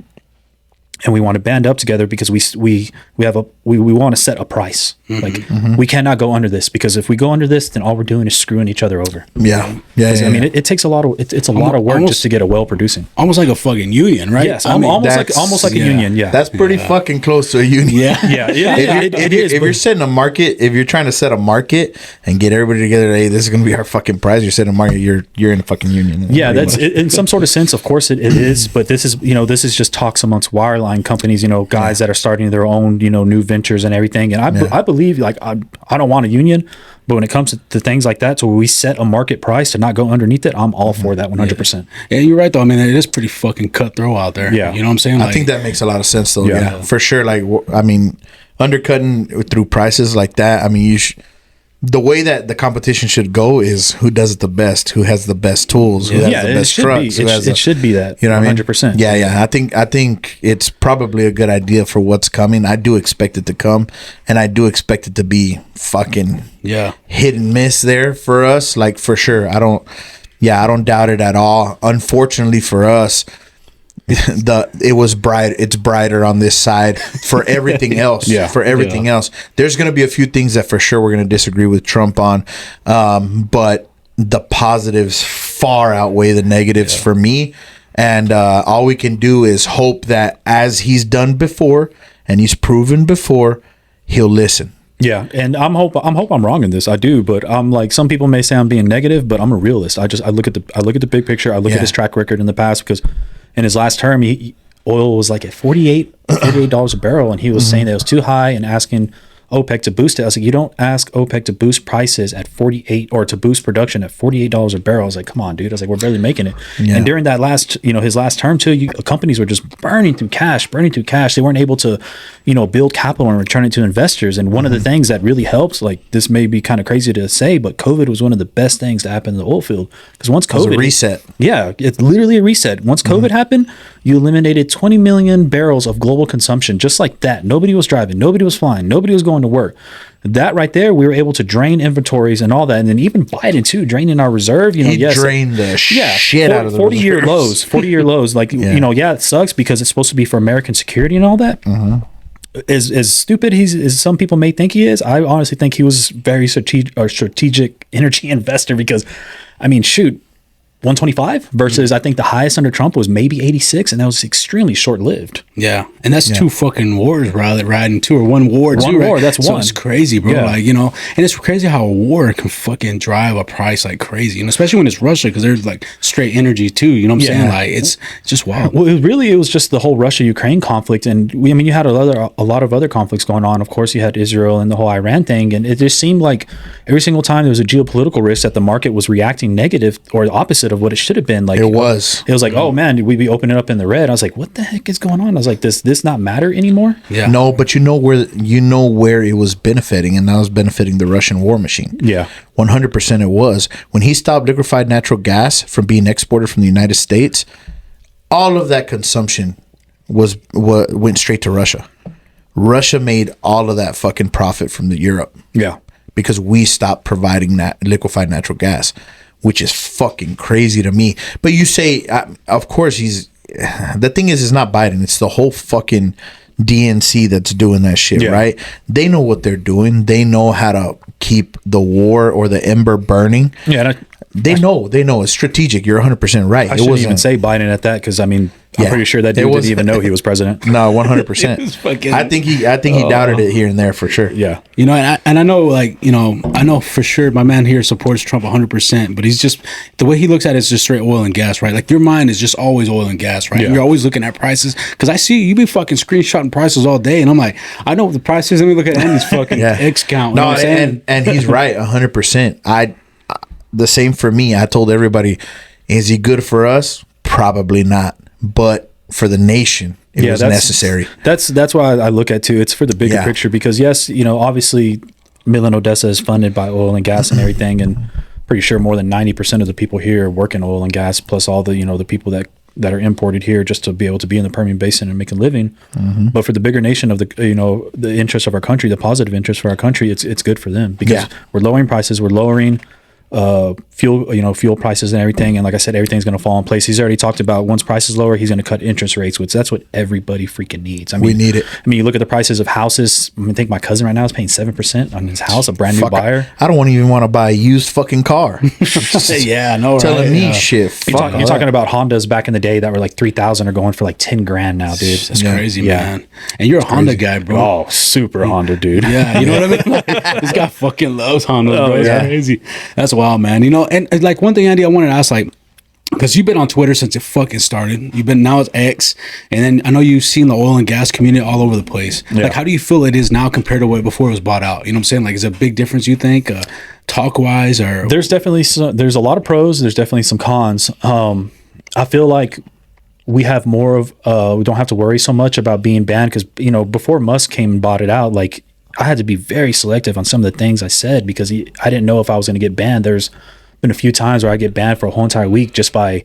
and we want to band up together because we want to set a price. We cannot go under this, because if we go under this, then all we're doing is screwing each other over. Yeah. I mean, it takes a lot of it's a lot of work just to get a well producing. Almost like a fucking union, right? Yes, almost like a union. Yeah, that's pretty fucking close to a union. It is. If you're setting a market, if you're trying to set a market and get everybody together, hey, this is going to be our fucking price. You're setting a market. You're in a fucking union. Yeah, that's in some sort of sense. Of course, it is. But this is just talks amongst wireline companies, guys that are starting their own, new ventures and everything. And I believe, I don't want a union, but when it comes to things like that, so we set a market price to not go underneath it, I'm all for that 100%. Yeah, you're right though. I mean, it is pretty fucking cutthroat out there. Yeah. You know what I'm saying? I think that makes a lot of sense though. Yeah, for sure. Undercutting through prices like that, I mean, the way that the competition should go is who does it the best, who has the best tools, who has the best trucks. It should be that. 100%. Yeah. I think it's probably a good idea for what's coming. I do expect it to come, and I do expect it to be fucking hit and miss there for us. Like, for sure. I don't doubt it at all. Unfortunately for us, it's brighter on this side for everything else. Else, there's going to be a few things that for sure we're going to disagree with Trump on, but the positives far outweigh the negatives for me, and all we can do is hope that, as he's done before and he's proven before, he'll listen. Yeah, and I'm hope I'm wrong in this. I do, but I'm like, some people may say I'm being negative, but I'm a realist. I look at the big picture. I look at his track record in the past, because in his last term, oil was like at $48 a barrel, and he was saying that it was too high and asking OPEC to boost it. I was like, you don't ask OPEC to boost prices at 48, or to boost production at $48 a barrel. I was like, come on, dude. I was like, we're barely making it. Yeah. And during that his last term too, companies were just burning through cash. They weren't able to, build capital and return it to investors. And one of the things that really helps, like, this may be kind of crazy to say, but COVID was one of the best things to happen in the oil field, because once COVID, it was a reset. Yeah, it's literally a reset. Once COVID happened, you eliminated 20 million barrels of global consumption, just like that. Nobody was driving, nobody was flying, nobody was going to work. That right there, we were able to drain inventories and all that, and then even Biden too, draining our reserve. Drained the shit out of the 40-year lows. 40-year lows. Like, it sucks because it's supposed to be for American security and all that. As stupid as some people may think he is, I honestly think he was very strategic energy investor, because, I mean, shoot, 125 versus I think the highest under Trump was maybe 86, and that was extremely short-lived. Yeah, and that's two fucking wars riding two, or one war. One war, that's one. So it's crazy, bro. Yeah. Like, and it's crazy how a war can fucking drive a price like crazy, and especially when it's Russia, because there's like straight energy too. You know what I'm saying? Like, it's just wild. Well, it was just the whole Russia-Ukraine conflict, and you had a lot of other conflicts going on. Of course, you had Israel and the whole Iran thing, and it just seemed like every single time there was a geopolitical risk that the market was reacting negative or the opposite of what it should have been. Like, it was like, oh man, we'd be opening up in the red. I was like, what the heck is going on? I was like, does this not matter anymore? Yeah. No, but where it was benefiting, and that was benefiting the Russian war machine. Yeah. 100% it was. When he stopped liquefied natural gas from being exported from the United States, all of that consumption went straight to Russia. Russia made all of that fucking profit from Europe. Yeah. Because we stopped providing that liquefied natural gas, which is fucking crazy to me. But you say, of course, the thing is, it's not Biden. It's the whole fucking DNC that's doing that shit, right? They know what they're doing. They know how to keep the war or the ember burning. Yeah, they know it's strategic. You're 100% right. I shouldn't even say Biden at that, because I mean, I'm pretty sure that dude didn't even know he was president. No, 100%. I think he doubted it here and there for sure. Yeah, you know, and I know, like, you know, I know for sure my man here supports Trump 100%, but he's just, the way he looks at it is just straight oil and gas, right? Like, your mind is just always oil and gas, right? Yeah. You're always looking at prices, because I see you be fucking screenshotting prices all day, and I'm like, I know what the price is. Let me look at Andy's fucking X count. No, and he's right 100%. The same for me. I told everybody, is he good for us? Probably not, but for the nation, it was necessary. That's why I look at too. It's for the bigger picture, because yes, you know, obviously Midland, Odessa is funded by oil and gas and everything, and pretty sure more than 90% of the people here work in oil and gas, plus all the, you know, the people that are imported here just to be able to be in the Permian Basin and make a living. But for the bigger nation of the, you know, the interest of our country, the positive interest for our country, it's good for them, because we're lowering prices, we're lowering fuel prices and everything, and like I said, everything's going to fall in place. He's already talked about once prices lower, he's going to cut interest rates, which that's what everybody freaking needs. I mean, we need it. I mean, you look at the prices of houses. I think my cousin right now is paying 7% on his house, a brand new buyer. I don't even want to buy a used fucking car. Yeah, I know, right? Telling me shit. You're talking about Hondas back in the day that were like 3,000 are going for like 10 grand now, dude. That's crazy, man. And you're a Honda guy, bro. Oh, super Honda, dude. Yeah, you know what I mean? This guy fucking loves Hondas, bro. It's crazy. That's wild, man. You know, and like one thing, Andy, I wanted to ask, like, because you've been on Twitter since it fucking started. You've been, now it's X, and then I know you've seen the oil and gas community all over the place. Like, how do you feel it is now compared to what before it was bought out? You know what I'm saying? Like, is it a big difference, you think, talk wise, or? There's definitely there's a lot of pros. There's definitely some cons. I feel like we have more of we don't have to worry so much about being banned, because, you know, before Musk came and bought it out, like, I had to be very selective on some of the things I said, because I didn't know if I was going to get banned. There's been a few times where I get banned for a whole entire week just by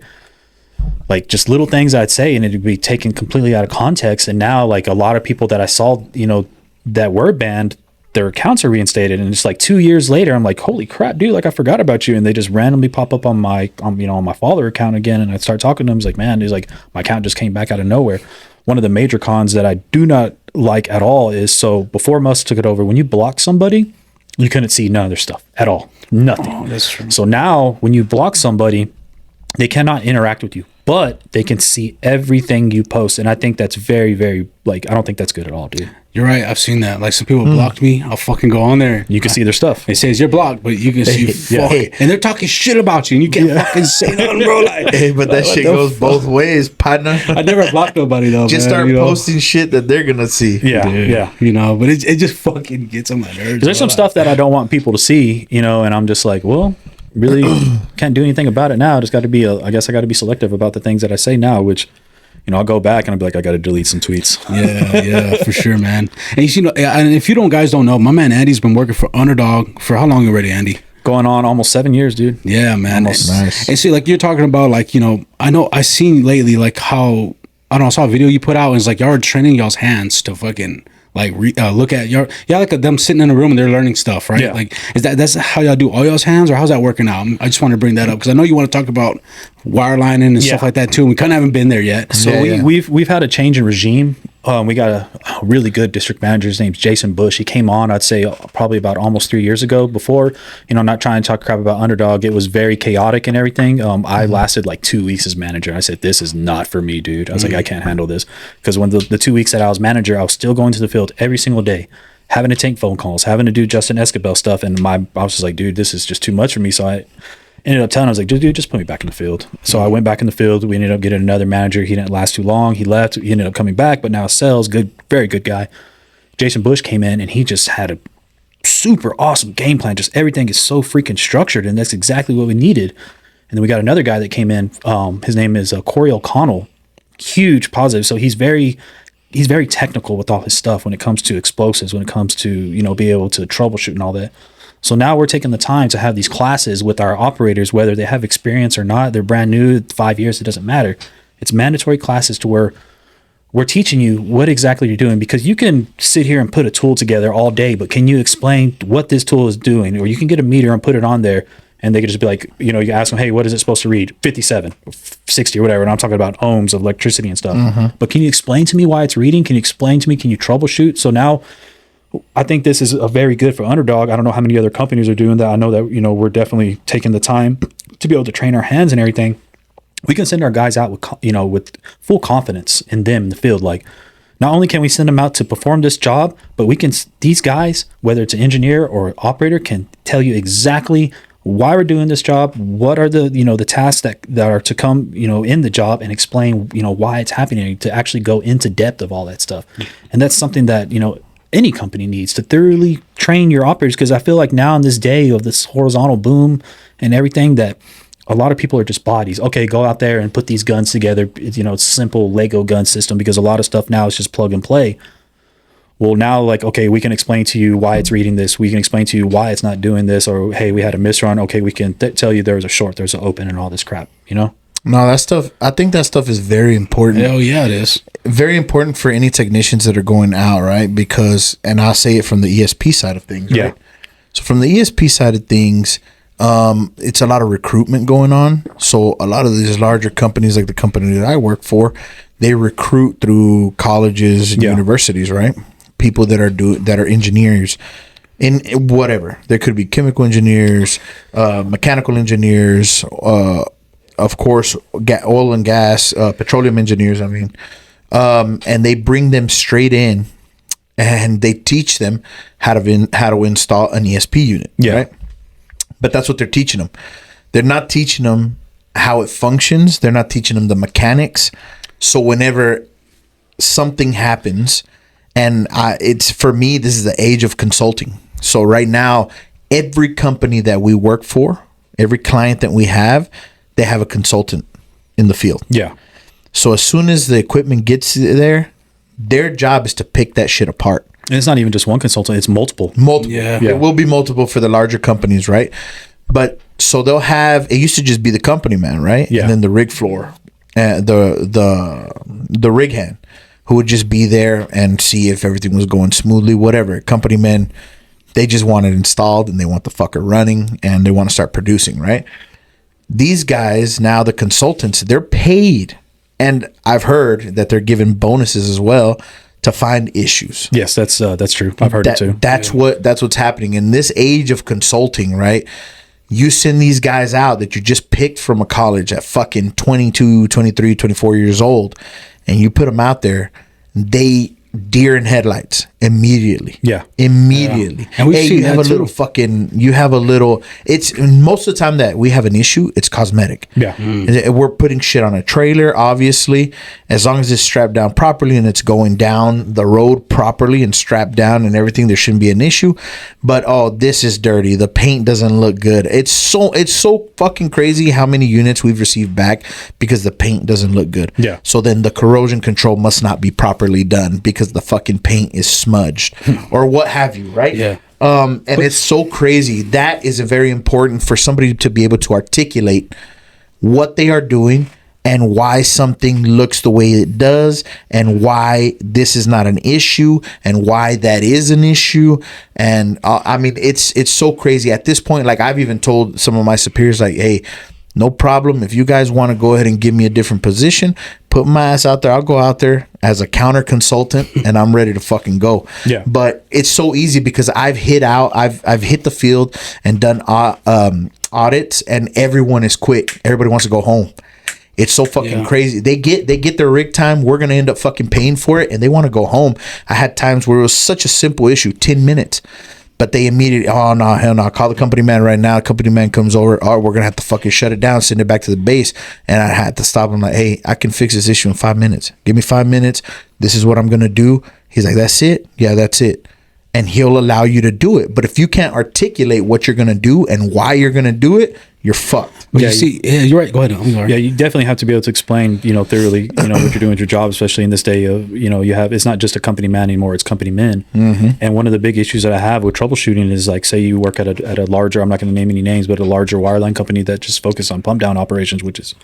like just little things I'd say, and it'd be taken completely out of context. And now, like, a lot of people that I saw, you know, that were banned, their accounts are reinstated, and it's like 2 years later, I'm like, holy crap, dude, like, I forgot about you. And they just randomly pop up on my on my follower account again, and I start talking to them. It's like, man, he's like, my account just came back out of nowhere. One of the major cons that I do not like at all is, so before Musk took it over, when you block somebody, you couldn't see none of their stuff at all. Nothing. Oh, that's true. So now when you block somebody, they cannot interact with you, but they can see everything you post. And I think that's very, very, like, I don't think that's good at all, dude. You're right. I've seen that. Like, some people blocked me. I'll fucking go on there. You can see their stuff. It says you're blocked, but you can see and they're talking shit about you, and you can't fucking say nothing, bro. Like, hey, but that shit goes both ways, partner. I never blocked nobody though. Just start posting shit that they're gonna see. Yeah, yeah. You know, but it just fucking gets on my nerves. There's some stuff that I don't want people to see, you know, and I'm just like, well, really can't do anything about it now. Just got to be I guess I got to be selective about the things that I say now, which, you know, I'll go back and I'll be like, I got to delete some tweets. Yeah, for sure, man. And you know, and if you guys don't know, my man Andy's been working for Underdog for how long already, Andy? Going on almost 7 years, dude. Yeah, man. Almost. Nice. And see, like, you're talking about, like, you know, I seen lately, like, how, I don't know, I saw a video you put out, and it's like y'all are training y'all's hands to fucking, like, look at like them sitting in a room and they're learning stuff, right? Yeah. Like, that's how y'all do all y'all's hands, or how's that working out? I just want to bring that up because I know you want to talk about wirelining and stuff like that too. And we kind of haven't been there yet. So we've had a change in regime. We got a really good district manager. His name's Jason Bush. He came on, I'd say, probably about almost 3 years ago. Before, you know, not trying to talk crap about Underdog, it was very chaotic and everything. I lasted like 2 weeks as manager. I said, this is not for me, dude. I was like, I can't handle this. Because when the 2 weeks that I was manager, I was still going to the field every single day, having to take phone calls, having to do Justin Escabel stuff. And I was just like, dude, this is just too much for me. So I ended up telling him, I was like, dude, just put me back in the field. So I went back in the field. We ended up getting another manager. He didn't last too long. He left. He ended up coming back, but now sales, good, very good guy. Jason Bush came in and he just had a super awesome game plan. Just everything is so freaking structured, and that's exactly what we needed. And then we got another guy that came in. His name is Corey O'Connell. Huge positive. So he's very technical with all his stuff when it comes to explosives, when it comes to, you know, be able to troubleshoot and all that. So now we're taking the time to have these classes with our operators, whether they have experience or not. They're brand new, 5 years, it doesn't matter. It's mandatory classes to where we're teaching you what exactly you're doing, because you can sit here and put a tool together all day, but can you explain what this tool is doing? Or you can get a meter and put it on there and they could just be like, you know, you ask them, hey, what is it supposed to read? 57, 60 or whatever. And I'm talking about ohms of electricity and stuff. But can you explain to me why it's reading? Can you explain to me? Can you troubleshoot? So now I think this is a very good for Underdog. I don't know how many other companies are doing that. I know that, you know, we're definitely taking the time to be able to train our hands and everything. We can send our guys out with, you know, with full confidence in them in the field. Like, not only can we send them out to perform this job, but we can, these guys, whether it's an engineer or operator, can tell you exactly why we're doing this job, what are the, you know, the tasks that are to come, you know, in the job, and explain, you know, why it's happening, to actually go into depth of all that stuff. And that's something that, you know, any company needs to thoroughly train your operators, because I feel like now in this day of this horizontal boom and everything, that a lot of people are just bodies. Okay, go out there and put these guns together. You know, it's simple Lego gun system, because a lot of stuff now is just plug and play. Well, now, like, okay, we can explain to you why it's reading this. We can explain to you why it's not doing this. Or, hey, we had a misrun. Okay, we can tell you there was a short, there's an open, and all this crap, you know? No, that stuff, I think that stuff is very important. Hell yeah, it is. Very important for any technicians that are going out, right? Because, and I'll say it from the ESP side of things, right? Yeah. So from the ESP side of things, it's a lot of recruitment going on. So a lot of these larger companies, like the company that I work for, they recruit through colleges and universities, right? People that are engineers in whatever. There could be chemical engineers, mechanical engineers, of course, oil and gas, petroleum engineers. I mean, and they bring them straight in, and they teach them how to install an ESP unit, right? But that's what they're teaching them. They're not teaching them how it functions. They're not teaching them the mechanics. So whenever something happens, and it's, for me, this is the age of consulting. So right now, every company that we work for, every client that we have, they have a consultant in the field. Yeah. So as soon as the equipment gets there, their job is to pick that shit apart. And it's not even just one consultant, it's multiple. Yeah. It will be multiple for the larger companies, right? But so they'll have, it used to just be the company man, right? Yeah. And then the rig floor, the rig hand, who would just be there and see if everything was going smoothly, whatever. Company men, they just want it installed and they want the fucker running and they want to start producing, right? These guys, now the consultants, they're paid. And I've heard that they're given bonuses as well to find issues. Yes, that's true. I've heard it too. That's what's happening in this age of consulting, right? You send these guys out that you just picked from a college at fucking 22, 23, 24 years old, and you put them out there, they deer in headlights immediately. Yeah. Immediately. Yeah. And we've seen you have that a little it's most of the time that we have an issue, it's cosmetic. Yeah. We're putting shit on a trailer, obviously, as long as it's strapped down properly and it's going down the road properly and strapped down and everything, there shouldn't be an issue. But this is dirty, the paint doesn't look good. It's so fucking crazy how many units we've received back because the paint doesn't look good. Yeah. So then the corrosion control must not be properly done because the fucking paint is smudged or what have you, right? Yeah. And it's so crazy. That is very important for somebody to be able to articulate what they are doing and why something looks the way it does and why this is not an issue and why that is an issue. And I mean, it's so crazy at this point. Like, I've even told some of my superiors, like, hey, no problem. If you guys want to go ahead and give me a different position, put my ass out there. I'll go out there as a counter consultant and I'm ready to fucking go. Yeah. But it's so easy because I've hit the field and done audits, and everyone is quick. Everybody wants to go home. It's so fucking crazy. They get their rig time. We're going to end up fucking paying for it, and they want to go home. I had times where it was such a simple issue, 10 minutes. But they immediately, oh, no, hell no, call the company man right now. The company man comes over, we're going to have to fucking shut it down, send it back to the base. And I had to stop him like, hey, I can fix this issue in 5 minutes. Give me 5 minutes. This is what I'm going to do. He's like, that's it? Yeah, that's it. And he'll allow you to do it. But if you can't articulate what you're going to do and why you're going to do it, you're fucked. But you're right. Go ahead. I'm sorry. Yeah, you definitely have to be able to explain, thoroughly, what you're doing with your job, especially in this day of, you have, it's not just a company man anymore, it's company men. Mm-hmm. And one of the big issues that I have with troubleshooting is, like, say you work at a larger, I'm not going to name any names, but a larger wireline company that just focuses on pump down operations, which is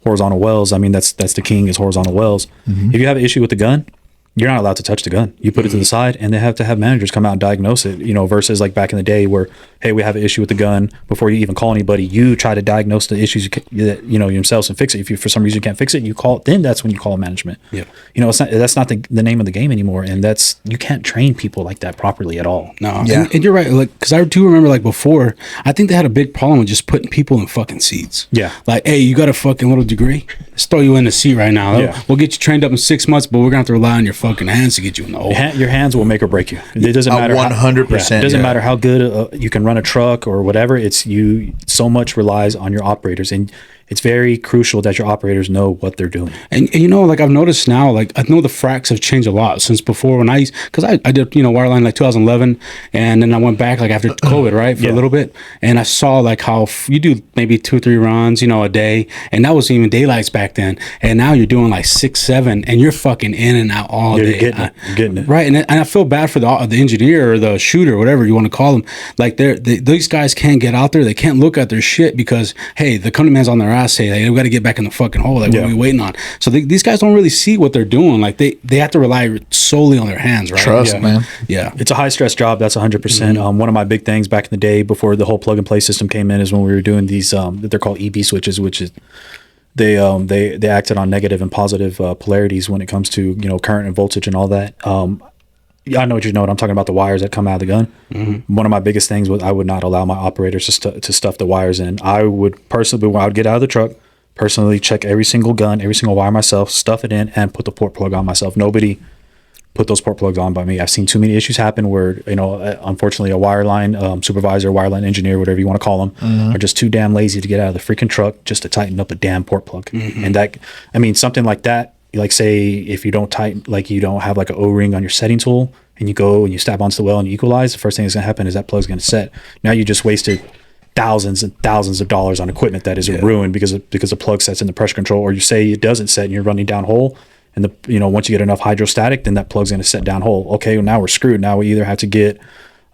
horizontal wells. I mean, that's the king, is horizontal wells. Mm-hmm. If you have an issue with the gun, you're not allowed to touch the gun. You put it to the side, and they have to have managers come out and diagnose it, versus like back in the day where, hey, we have an issue with the gun. Before you even call anybody, you try to diagnose the issues yourselves and fix it. If you for some reason can't fix it, you call, then that's when you call management. Yeah. That's not the name of the game anymore, and you can't train people like that properly at all. No. Yeah. And you're right, like, because I do remember, like, before, I think they had a big problem with just putting people in fucking seats. Yeah. Like, hey, you got a fucking little degree? Let's throw you in the seat right now. Yeah. We'll get you trained up in 6 months, but we're gonna have to rely on your fucking hands to get you in the hole. Your hands will make or break you. It doesn't matter. 100%. It doesn't matter how good you can run a truck or whatever. It's you. So much relies on your operators, and it's very crucial that your operators know what they're doing. And like, I've noticed now, like, I know the fracks have changed a lot since before when because I did, wireline like 2011, and then I went back like after COVID, right, for a little bit, and I saw like how you do maybe 2 or 3 runs, a day, and that wasn't even daylights back then, and now you're doing like 6, 7, and you're fucking in and out all day. You're getting it. Right, and I feel bad for the engineer or the shooter, whatever you want to call them. Like, these guys can't get out there, they can't look at their shit because, hey, the company man's on their ass, say, hey, we got to get back in the fucking hole, like, what are we waiting on? So these guys don't really see what they're doing. Like, they have to rely solely on their hands, right? Trust, man. Yeah. It's a high stress job. That's 100%. One of my big things back in the day before the whole plug and play system came in is when we were doing these, they're called EB switches, which is, they acted on negative and positive polarities when it comes to, current and voltage and all that. I know what I'm talking about, the wires that come out of the gun. Mm-hmm. One of my biggest things was I would not allow my operators to stuff the wires in. I would personally, when I would get out of the truck, personally check every single gun, every single wire myself, stuff it in, and put the port plug on myself. Nobody put those port plugs on by me. I've seen too many issues happen where, unfortunately, a wireline supervisor, wireline engineer, whatever you want to call them, are just too damn lazy to get out of the freaking truck just to tighten up a damn port plug. Mm-hmm. And something like that, like, say if you don't tighten, like, you don't have like an O-ring on your setting tool, and you go and you stab onto the well and you equalize, the first thing that's going to happen is that plug's going to set. Now you just wasted thousands and thousands of dollars on equipment that is ruined because the plug sets in the pressure control, or you say it doesn't set and you're running down hole, and once you get enough hydrostatic, then that plug's going to set down hole. Okay, well, now we're screwed. Now we either have to get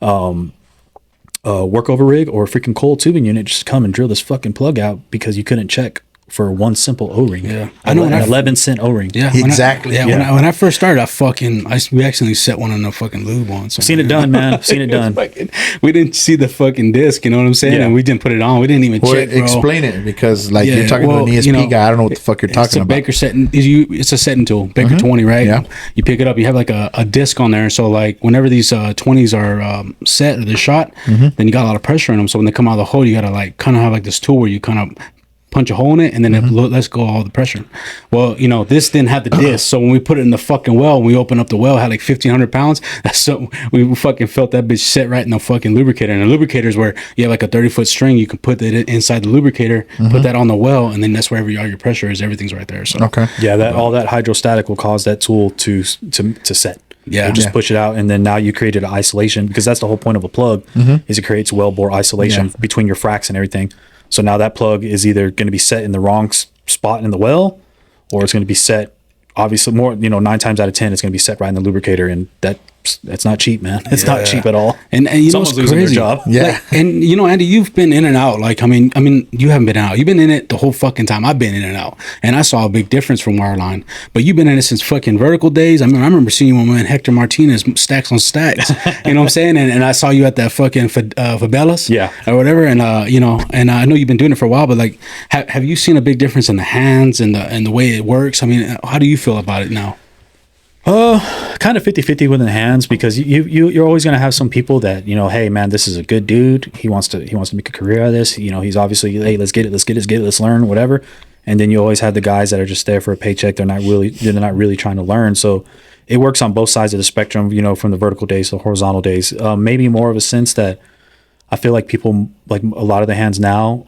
a workover rig or a freaking cold tubing unit just to come and drill this fucking plug out because you couldn't check for one simple O-ring. Yeah, I know, an 11-cent O-ring. Yeah, exactly. When I first started, we accidentally set one in a fucking lube once. I've seen it done, man. I've seen it done. We didn't see the fucking disc, you know what I'm saying? Yeah. And we didn't put it on. We didn't even check, bro. Explain it, because you're talking to an ESP guy. I don't know what the fuck you're talking about. Baker setting. It's a setting tool, Baker 20, right? Yeah. You pick it up. You have like a disc on there. So like whenever these 20s are set or they're shot, then you got a lot of pressure in them. So when they come out of the hole, you got to like kind of have like this tool where you kind of punch a hole in it, and then it lets go all the pressure. Well, this didn't have the disc, so when we put it in the fucking well, when we opened up the well, it had like 1,500 pounds. So we fucking felt that bitch set right in the fucking lubricator. And the lubricator is where you have like a 30-foot string, you can put that inside the lubricator, put that on the well, and then that's wherever all your pressure is, everything's right there. So all that hydrostatic will cause that tool to set. Yeah, just push it out, and then now you created an isolation, because that's the whole point of a plug, is it creates well bore isolation between your fracks and everything. So now that plug is either going to be set in the wrong spot in the well, or it's going to be set, obviously, 9 times out of 10, it's going to be set right in the lubricator, and that's not cheap, man. It's not cheap at all. And someone's losing their job. Yeah. Like, and Andy, you've been in and out. Like, I mean, you haven't been out. You've been in it the whole fucking time. I've been in and out, and I saw a big difference from wireline. But you've been in it since fucking vertical days. I mean, I remember seeing you when Hector Martinez stacks on stacks. You know what I'm saying? And I saw you at that fucking Fabelas, or whatever. And and I know you've been doing it for a while. But like, have you seen a big difference in the hands and the way it works? I mean, how do you feel about it now? Kind of 50-50 within the hands, because you're always going to have some people that, hey man, this is a good dude. He wants to make a career out of this. He's obviously, hey, let's get it, let's learn, whatever. And then you always have the guys that are just there for a paycheck. They're not really trying to learn. So it works on both sides of the spectrum, from the vertical days to the horizontal days. Maybe more of a sense that I feel like people, like a lot of the hands now,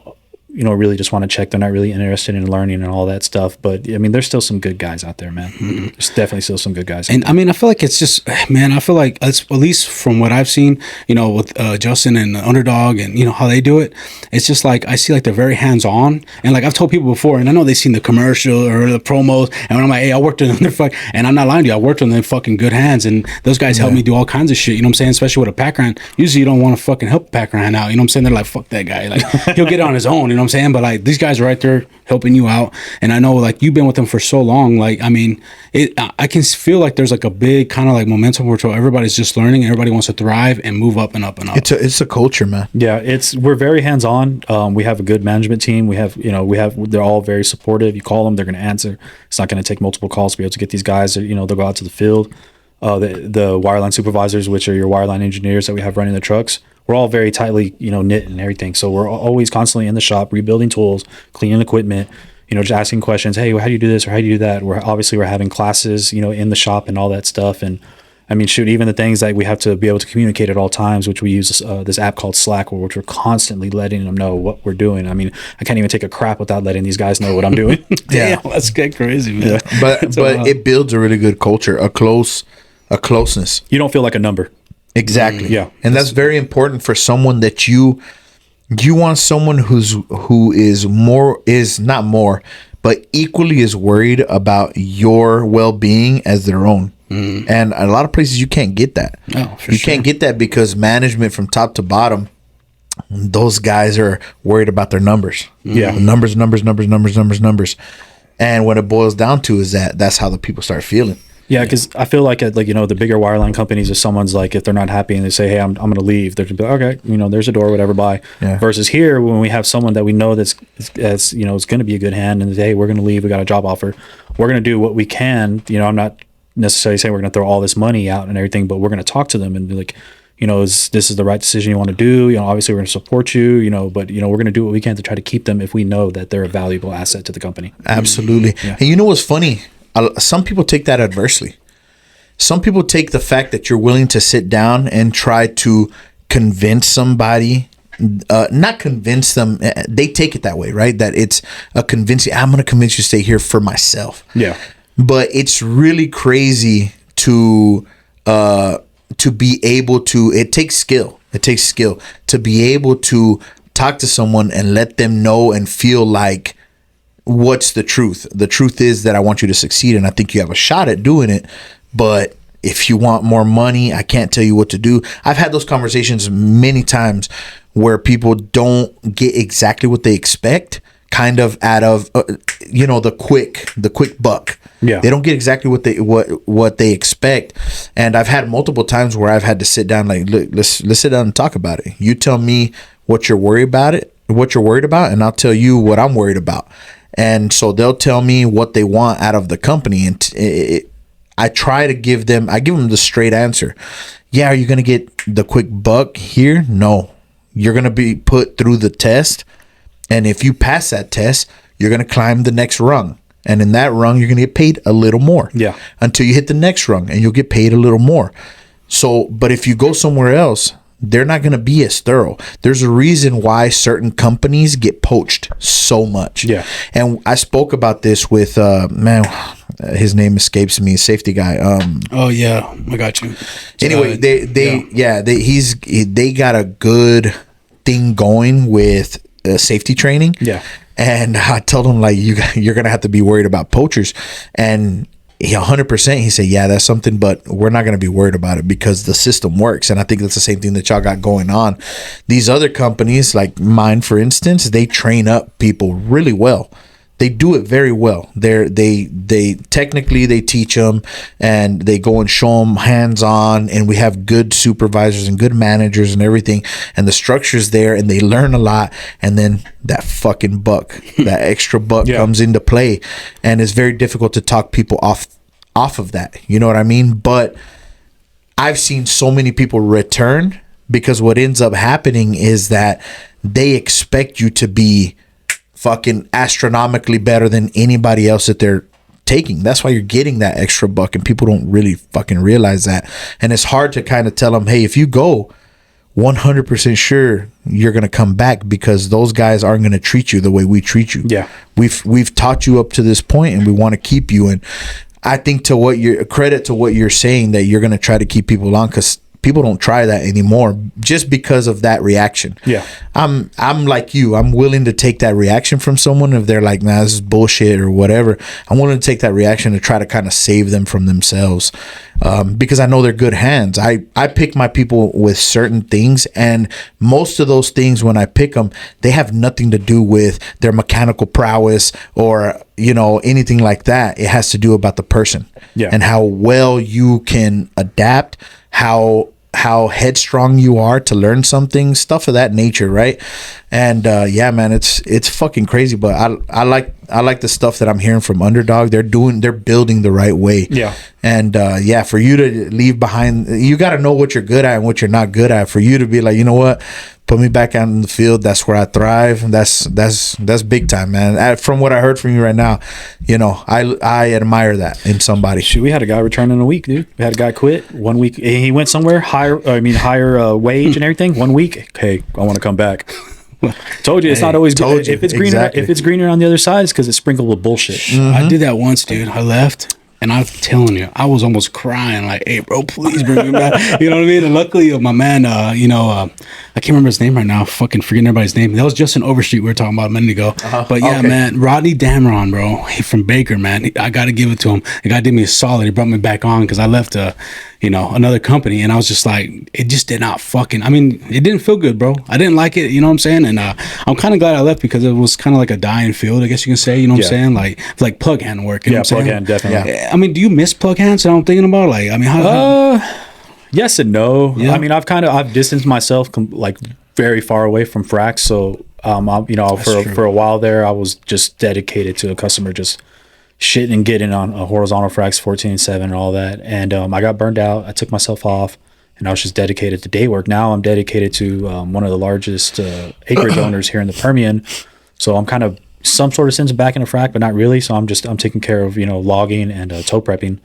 really just want to check. They're not really interested in learning and all that stuff. But I mean, there's still some good guys out there, man. There's definitely still some good guys out there. I mean, I feel like it's just, man, I feel like it's, at least from what I've seen, with Justin and the Underdog and, how they do it, it's just like, I see like they're very hands-on. And like I've told people before, and I know they've seen the commercial or the promos, and when I'm like, hey, I worked with them, and I'm not lying to you, I worked with them in fucking good hands, and those guys help me do all kinds of shit, you know what I'm saying? Especially with a pack round. Usually you don't want to fucking help a pack round out, you know what I'm saying? They're like, fuck that guy. Like, he'll get it on his own, you know know what I'm saying? But like these guys are right there helping you out, and I know like you've been with them for so long. Like I mean, I can feel like there's like a big kind of like momentum where everybody's just learning, everybody wants to thrive and move up and up and up. It's a culture, man. Yeah, we're very hands on. We have a good management team. They're all very supportive. You call them, they're going to answer. It's not going to take multiple calls to be able to get these guys. They'll go out to the field. The wireline supervisors, which are your wireline engineers that we have running the trucks, we're all very tightly, knit and everything. So we're always constantly in the shop, rebuilding tools, cleaning equipment, just asking questions. Hey, how do you do this or how do you do that? We're having classes, in the shop and all that stuff. And I mean, shoot, even the things that we have to be able to communicate at all times, which we use this app called Slack, which we're constantly letting them know what we're doing. I mean, I can't even take a crap without letting these guys know what I'm doing. Damn, let's get crazy, man. Yeah. But it builds a really good culture, a closeness. You don't feel like a number. Exactly. Yeah. And that's very important for someone that you want someone who is not more, but equally as worried about your well-being as their own. And a lot of places you can't get that. No, you can't get that because management from top to bottom, those guys are worried about their numbers. Yeah. Numbers. And what it boils down to is that's how the people start feeling. Yeah, because I feel like the bigger wireline companies, if someone's like, if they're not happy and they say, hey, I'm going to leave, they're going to be like, okay, there's a door, whatever, bye. Yeah. Versus here, when we have someone that we know that's is going to be a good hand and say, hey, we're going to leave, we got a job offer, we're going to do what we can. I'm not necessarily saying we're going to throw all this money out and everything, but we're going to talk to them and be like, this is the right decision you want to do. Obviously we're going to support you, but we're going to do what we can to try to keep them if we know that they're a valuable asset to the company. Absolutely. Yeah. And you know what's funny? Some people take that adversely. Some people take the fact that you're willing to sit down and try to convince somebody, not convince them. They take it that way, right? That it's a convincing, I'm going to convince you to stay here for myself. Yeah. But it's really crazy to be able to, it takes skill to be able to talk to someone and let them know and feel like, what's the truth? The truth is that I want you to succeed and I think you have a shot at doing it. But if you want more money, I can't tell you what to do. I've had those conversations many times where people don't get exactly what they expect, kind of out of the quick buck. Yeah. They don't get exactly what they expect. And I've had multiple times where I've had to sit down, like, look, let's sit down and talk about it. You tell me what you're worried about, and I'll tell you what I'm worried about. And so they'll tell me what they want out of the company, and I try to give them the straight answer. Yeah, are you going to get the quick buck here? No. You're going to be put through the test, and if you pass that test, you're going to climb the next rung. And in that rung, you're going to get paid a little more. Yeah. Until you hit the next rung, and you'll get paid a little more. So, but if you go somewhere else, they're not going to be as thorough. There's a reason why certain companies get poached so much. Yeah. And I spoke about this with, his name escapes me, safety guy. Oh yeah, I got you. Anyway, they got a good thing going with safety training. Yeah. And I told him, like, you're going to have to be worried about poachers. And 100%, he said, yeah, that's something, but we're not going to be worried about it because the system works. And I think that's the same thing that y'all got going on. These other companies, like mine, for instance, they train up people really well. They do it very well. They technically teach them and they go and show them hands on, and we have good supervisors and good managers and everything, and the structure's there, and they learn a lot. And then that fucking buck, that extra buck comes into play, and it's very difficult to talk people off of that. You know what I mean? But I've seen so many people return because what ends up happening is that they expect you to be fucking astronomically better than anybody else that they're taking. That's why you're getting that extra buck, and people don't really fucking realize that. And it's hard to kind of tell them, hey, if you go 100% sure you're going to come back, because those guys aren't going to treat you the way we treat you. Yeah. We've taught you up to this point, and we want to keep you. And I think credit to what you're saying, that you're going to try to keep people on, because people don't try that anymore just because of that reaction. Yeah. I'm like you. I'm willing to take that reaction from someone if they're like, nah, this is bullshit or whatever. I'm willing to take that reaction to try to kind of save them from themselves, because I know they're good hands. I pick my people with certain things, and most of those things, when I pick them, they have nothing to do with their mechanical prowess or, you know, anything like that. It has to do about the person, and how well you can adapt, how headstrong you are to learn something, stuff of that nature, right? And yeah, man, it's fucking crazy. But I like the stuff that I'm hearing from Underdog. They're building the right way. Yeah. And yeah, for you to leave behind, you got to know what you're good at and what you're not good at. For you to be like, you know what, put me back out in the field. That's where I thrive. That's big time, man. From what I heard from you right now, you know, I admire that in somebody. Shoot, we had a guy return in a week, dude. We had a guy quit 1 week. He went somewhere higher wage and everything. 1 week. Hey, I want to come back. Told you it's not always good. If it's greener, if it's greener on the other side, it's because it's sprinkled with bullshit. I did that once, dude. I left. And I was telling you, I was almost crying, like, "Hey, bro, please bring me back." You know what I mean? And luckily, my man, I can't remember his name right now. Fucking forgetting everybody's name. That was Justin Overstreet we were talking about a minute ago. But yeah, man, Rodney Damron, bro, he from Baker, man. I got to give it to him. The guy did me a solid. He brought me back on because I left another company, and I was just like, it just did not fucking, I mean, it didn't feel good, bro. I didn't like it, you know what I'm saying? And I'm kind of glad I left because it was kind of like a dying field, I guess you can say, you know what I'm saying? Like plug hand work, you know what I'm plug saying? hand, definitely. Yeah. I mean, do you miss plug hands? I'm thinking about, like, I mean, how yes and no. Yeah. I mean, I've distanced myself like very far away from frac. So, for a while there, I was just dedicated to a customer, just shitting and getting on a horizontal fracs 14/7 and all that. And I got burned out. I took myself off, and I was just dedicated to day work. Now I'm dedicated to one of the largest acreage owners here in the Permian. So I'm kind of some sort of sense back in the frac, but not really. So I'm taking care of, logging and toe prepping.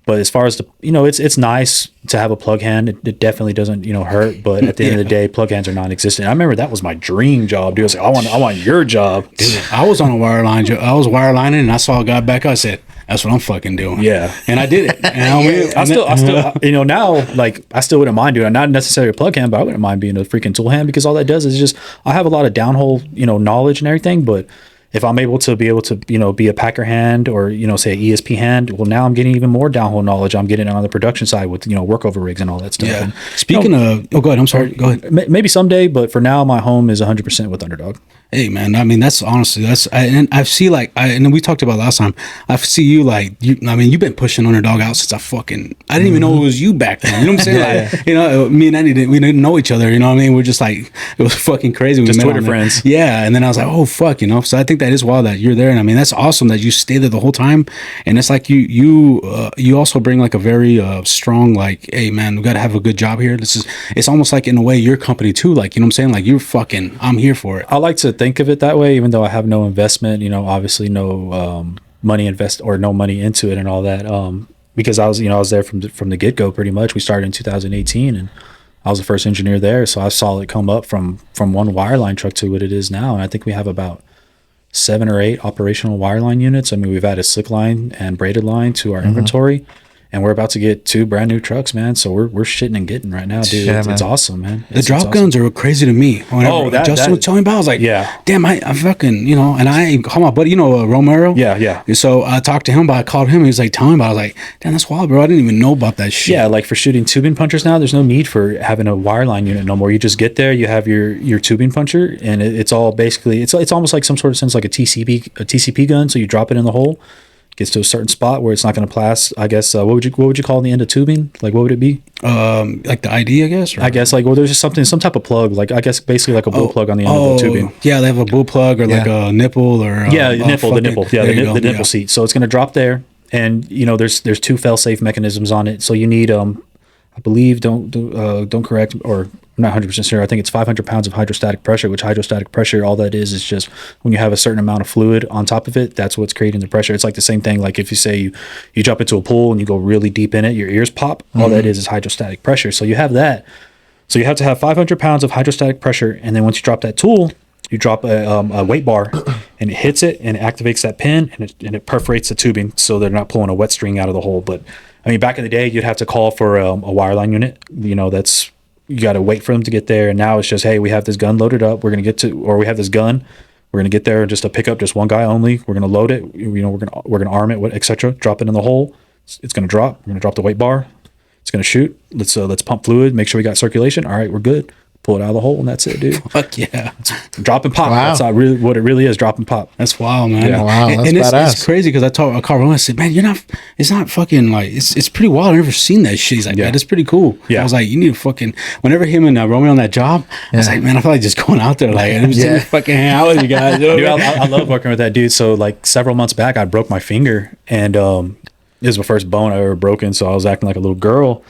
But as far as it's nice to have a plug hand. It definitely doesn't, hurt. But at the end of the day, plug hands are non-existent. I remember that was my dream job, dude. I was like, I want your job. Dude, I was on a wireline. I was wirelining, and I saw a guy back. I said, "That's what I'm fucking doing." Yeah, and I did it. And I still, now, like, I still wouldn't mind doing it. Not necessarily a plug hand, but I wouldn't mind being a freaking tool hand, because all that does is just, I have a lot of downhole, knowledge and everything, but if I'm able to be a packer hand or, say an ESP hand, well, now I'm getting even more downhole knowledge. I'm getting it on the production side with, workover rigs and all that stuff. Yeah. And, Speaking of, go ahead. I'm sorry. Go ahead. Maybe someday, but for now, my home is 100% with Underdog. Hey, man, I mean, that's honestly, and I see, like, and we talked about last time, I see you, like, you've been pushing Underdog out since I didn't even know it was you back then. You know what I'm saying? Yeah. Like, me and Eddie, we didn't know each other, you know what I mean? We're just like, it was fucking crazy. We just met Twitter friends. Yeah, and then I was like, oh, fuck, so I think that is wild that you're there, and I mean, that's awesome that you stay there the whole time, and it's like you also bring, like, a very strong, like, hey, man, we got to have a good job here. It's almost like, in a way, your company, too, like, you know what I'm saying? Like, I'm here for it. I like to think of it that way, even though I have no investment, obviously no money no money into it and all that, because I was there from the get-go pretty much. We started in 2018, and I was the first engineer there, so I saw it come up from one wireline truck to what it is now, and I think we have about 7 or 8 operational wireline units. I mean, we've added slick line and braided line to our inventory, and we're about to get 2 brand new trucks, man. So we're shitting and getting right now, dude. Yeah, it's awesome, man. The drop guns are crazy to me. Whenever Justin was telling me about it, I was like, yeah, damn, I fucking, and I called my buddy, Romero. Yeah. So I talked to him, but I called him, and he was like telling me about it. I was like, damn, that's wild, bro. I didn't even know about that shit. Yeah, like for shooting tubing punchers now, there's no need for having a wireline unit no more. You just get there, you have your tubing puncher, and it's all basically, it's almost like some sort of sense like a TCP gun. So you drop it in the hole, gets to a certain spot where it's not going to blast. I guess what would you call the end of tubing? Like, what would it be? Like the ID, I guess. I guess, like, well, there's just some type of plug. Like, I guess basically like a bull plug on the end of the tubing. Yeah, they have a bull plug or like a nipple or the nipple. Yeah, the nipple seat. So it's going to drop there, and there's 2 fail-safe mechanisms on it. So you need I believe, don't correct, or I'm not 100% sure. I think it's 500 pounds of hydrostatic pressure, which hydrostatic pressure, all that is just when you have a certain amount of fluid on top of it, that's what's creating the pressure. It's like the same thing. Like if you say you jump into a pool and you go really deep in it, your ears pop. All that is hydrostatic pressure. So you have that. So you have to have 500 pounds of hydrostatic pressure. And then once you drop that tool, You drop a weight bar, and it hits it, and it activates that pin, and it perforates the tubing, so they're not pulling a wet string out of the hole. But I mean, back in the day, you'd have to call for a wireline unit. You know, you got to wait for them to get there. And now it's just, hey, we have this gun loaded up. We have this gun. We're gonna get there just to pick up just one guy only. We're gonna load it. You know, we're gonna arm it, etc. Drop it in the hole. It's gonna drop. We're gonna drop the weight bar. It's gonna shoot. Let's pump fluid. Make sure we got circulation. All right, we're good. Pull it out of the hole, and that's it, dude. Fuck yeah. Drop and pop. Wow. That's not really what it really is. Drop and pop. That's wild, man. Yeah. Wow, that's and badass. it's crazy because I told Carl, I said, man, it's not fucking like, it's pretty wild. I've never seen that shit. He's like, man, it's pretty cool. Yeah. I was like, you need to fucking, whenever him and Romeo on that job, I was like, man, I feel like just going out there, like, and just fucking hang out with you guys. You know? Dude, I love working with that dude. So like several months back, I broke my finger, and this was my first bone I ever broken. So I was acting like a little girl.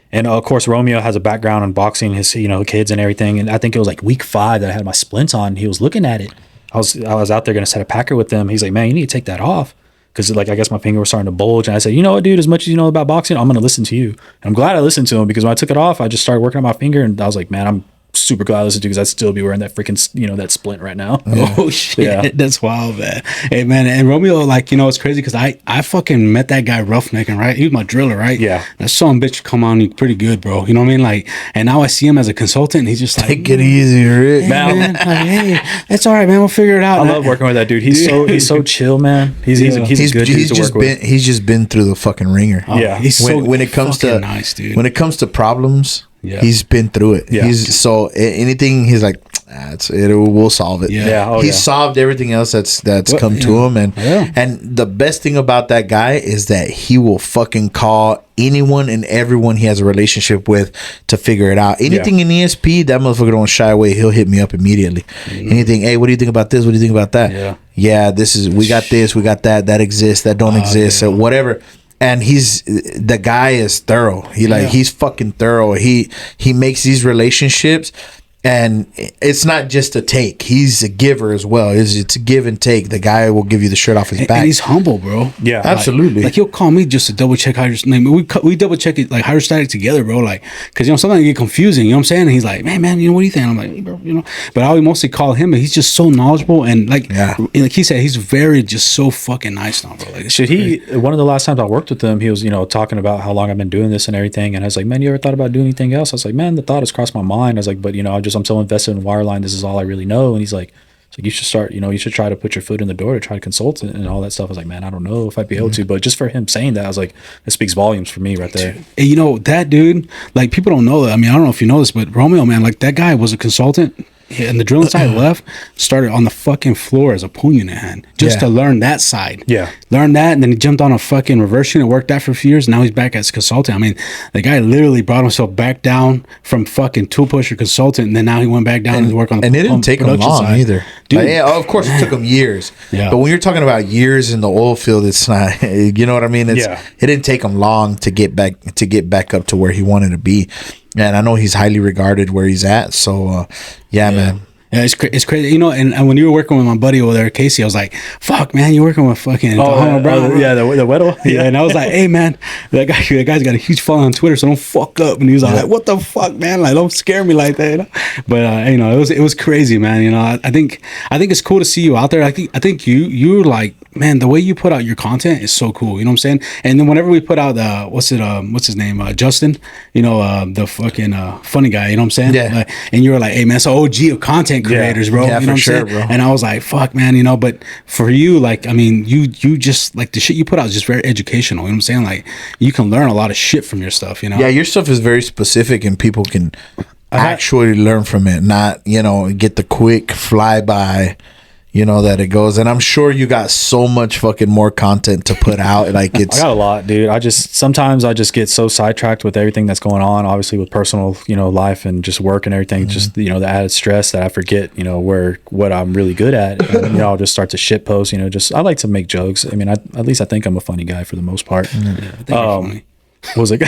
And of course, Romeo has a background in boxing, his kids and everything. And I think it was like week 5 that I had my splints on. He was looking at it. I was out there gonna set a packer with them. He's like, man, you need to take that off, because like I guess my finger was starting to bulge. And I said, you know what, dude? As much as you know about boxing, I'm gonna listen to you. And I'm glad I listened to him, because when I took it off, I just started working on my finger, and I was like, man, I'm super glad I listened to you, because I'd still be wearing that freaking that splint right now. Yeah. Oh shit, Yeah. That's wild, man. Hey man, and Romeo, like, it's crazy because I fucking met that guy roughnecking, right? He was my driller, right? Yeah. I saw him bitch come on pretty good, bro. You know what I mean? Like, and now I see him as a consultant, and he's just like, Take it easy, Rick. hey, man, like, hey, it's all right, man. We'll figure it out. I love working with that dude. He's so chill, man. He's a good dude to work with. He's just been through the fucking ringer. Yeah. He's when it comes to nice, dude. when it comes to problems, Yeah. he's been through it. Yeah. Anything he's like, we'll solve it. Yeah. He solved everything else that's come to him, and the best thing about that guy is that he will fucking call anyone and everyone he has a relationship with to figure it out. Anything in ESP, that motherfucker don't shy away. He'll hit me up immediately. Anything, hey, what do you think about this? What do you think about that? Yeah, we got this, we got that exists, that don't exist, or whatever. And the guy is thorough. He's fucking thorough. He makes these relationships, and it's not just a take. He's a giver as well. It's a give and take. The guy will give you the shirt off his back. And he's humble, bro. Yeah, absolutely. Like he'll call me just to double check hydrostatic. We double check it like hydrostatic together, bro. Like, because sometimes it get confusing. You know what I'm saying? And he's like, man, what do you think? I'm like, bro, But I would mostly call him, but he's just so knowledgeable, and like he said, he's very just so fucking nice now, bro. Like, one of the last times I worked with him, he was talking about how long I've been doing this and everything, and I was like, man, you ever thought about doing anything else? I was like, man, the thought has crossed my mind. I was like, but I'm so invested in wireline, this is all I really know. And he's like, you should start, you should try to put your foot in the door to try to consult and all that stuff. I was like, man, I don't know if I'd be able to, but just for him saying that, I was like, it speaks volumes for me right there. And that dude, like, people don't know that. I mean, I don't know if you know this, but Romeo, man, like, that guy was a consultant. And the drilling side left, started on the fucking floor as a pull unit hand just to learn that side. Yeah. Learn that, and then he jumped on a fucking reverse unit, worked that for a few years, and now he's back as a consultant. I mean, the guy literally brought himself back down from fucking tool pusher consultant, and then now he went back down and work on the and it didn't take him long side. either. Dude, of course it took him years. Yeah. But when you're talking about years in the oil field, it's not, you know what I mean? It didn't take him long to get back up to where he wanted to be. And I know he's highly regarded where he's at. So, man. Yeah, it's crazy, and when you were working with my buddy over there, Casey, I was like, fuck, man, you're working with fucking TejanoBrown. The Weddle. Yeah, and I was like, hey, man, that guy's got a huge following on Twitter, so don't fuck up. And he was like, what the fuck, man? Like, don't scare me like that. But, it was crazy, man. I think it's cool to see you out there. I think you're like, man, the way you put out your content is so cool. You know what I'm saying? And then whenever we put out, what's his name? Justin, the fucking funny guy, you know what I'm saying? Yeah. And you were like, hey, man, it's an OG of content creators, bro. Yeah, you know for sure, what I'm saying? bro. And I was like, fuck, man, but for you, like, I mean, you just, like, the shit you put out is just very educational. You know what I'm saying? Like, you can learn a lot of shit from your stuff, Yeah, your stuff is very specific, and people can actually learn from it, not, get the quick flyby. That it goes, and I'm sure you got so much fucking more content to put out. Like, I got a lot, dude. Sometimes I just get so sidetracked with everything that's going on, obviously with personal, life and just work and everything, just, the added stress that I forget, what I'm really good at. And, I'll just start to shit post, I like to make jokes. I mean, at least I think I'm a funny guy for the most part. Yeah, I think you're funny. What was it?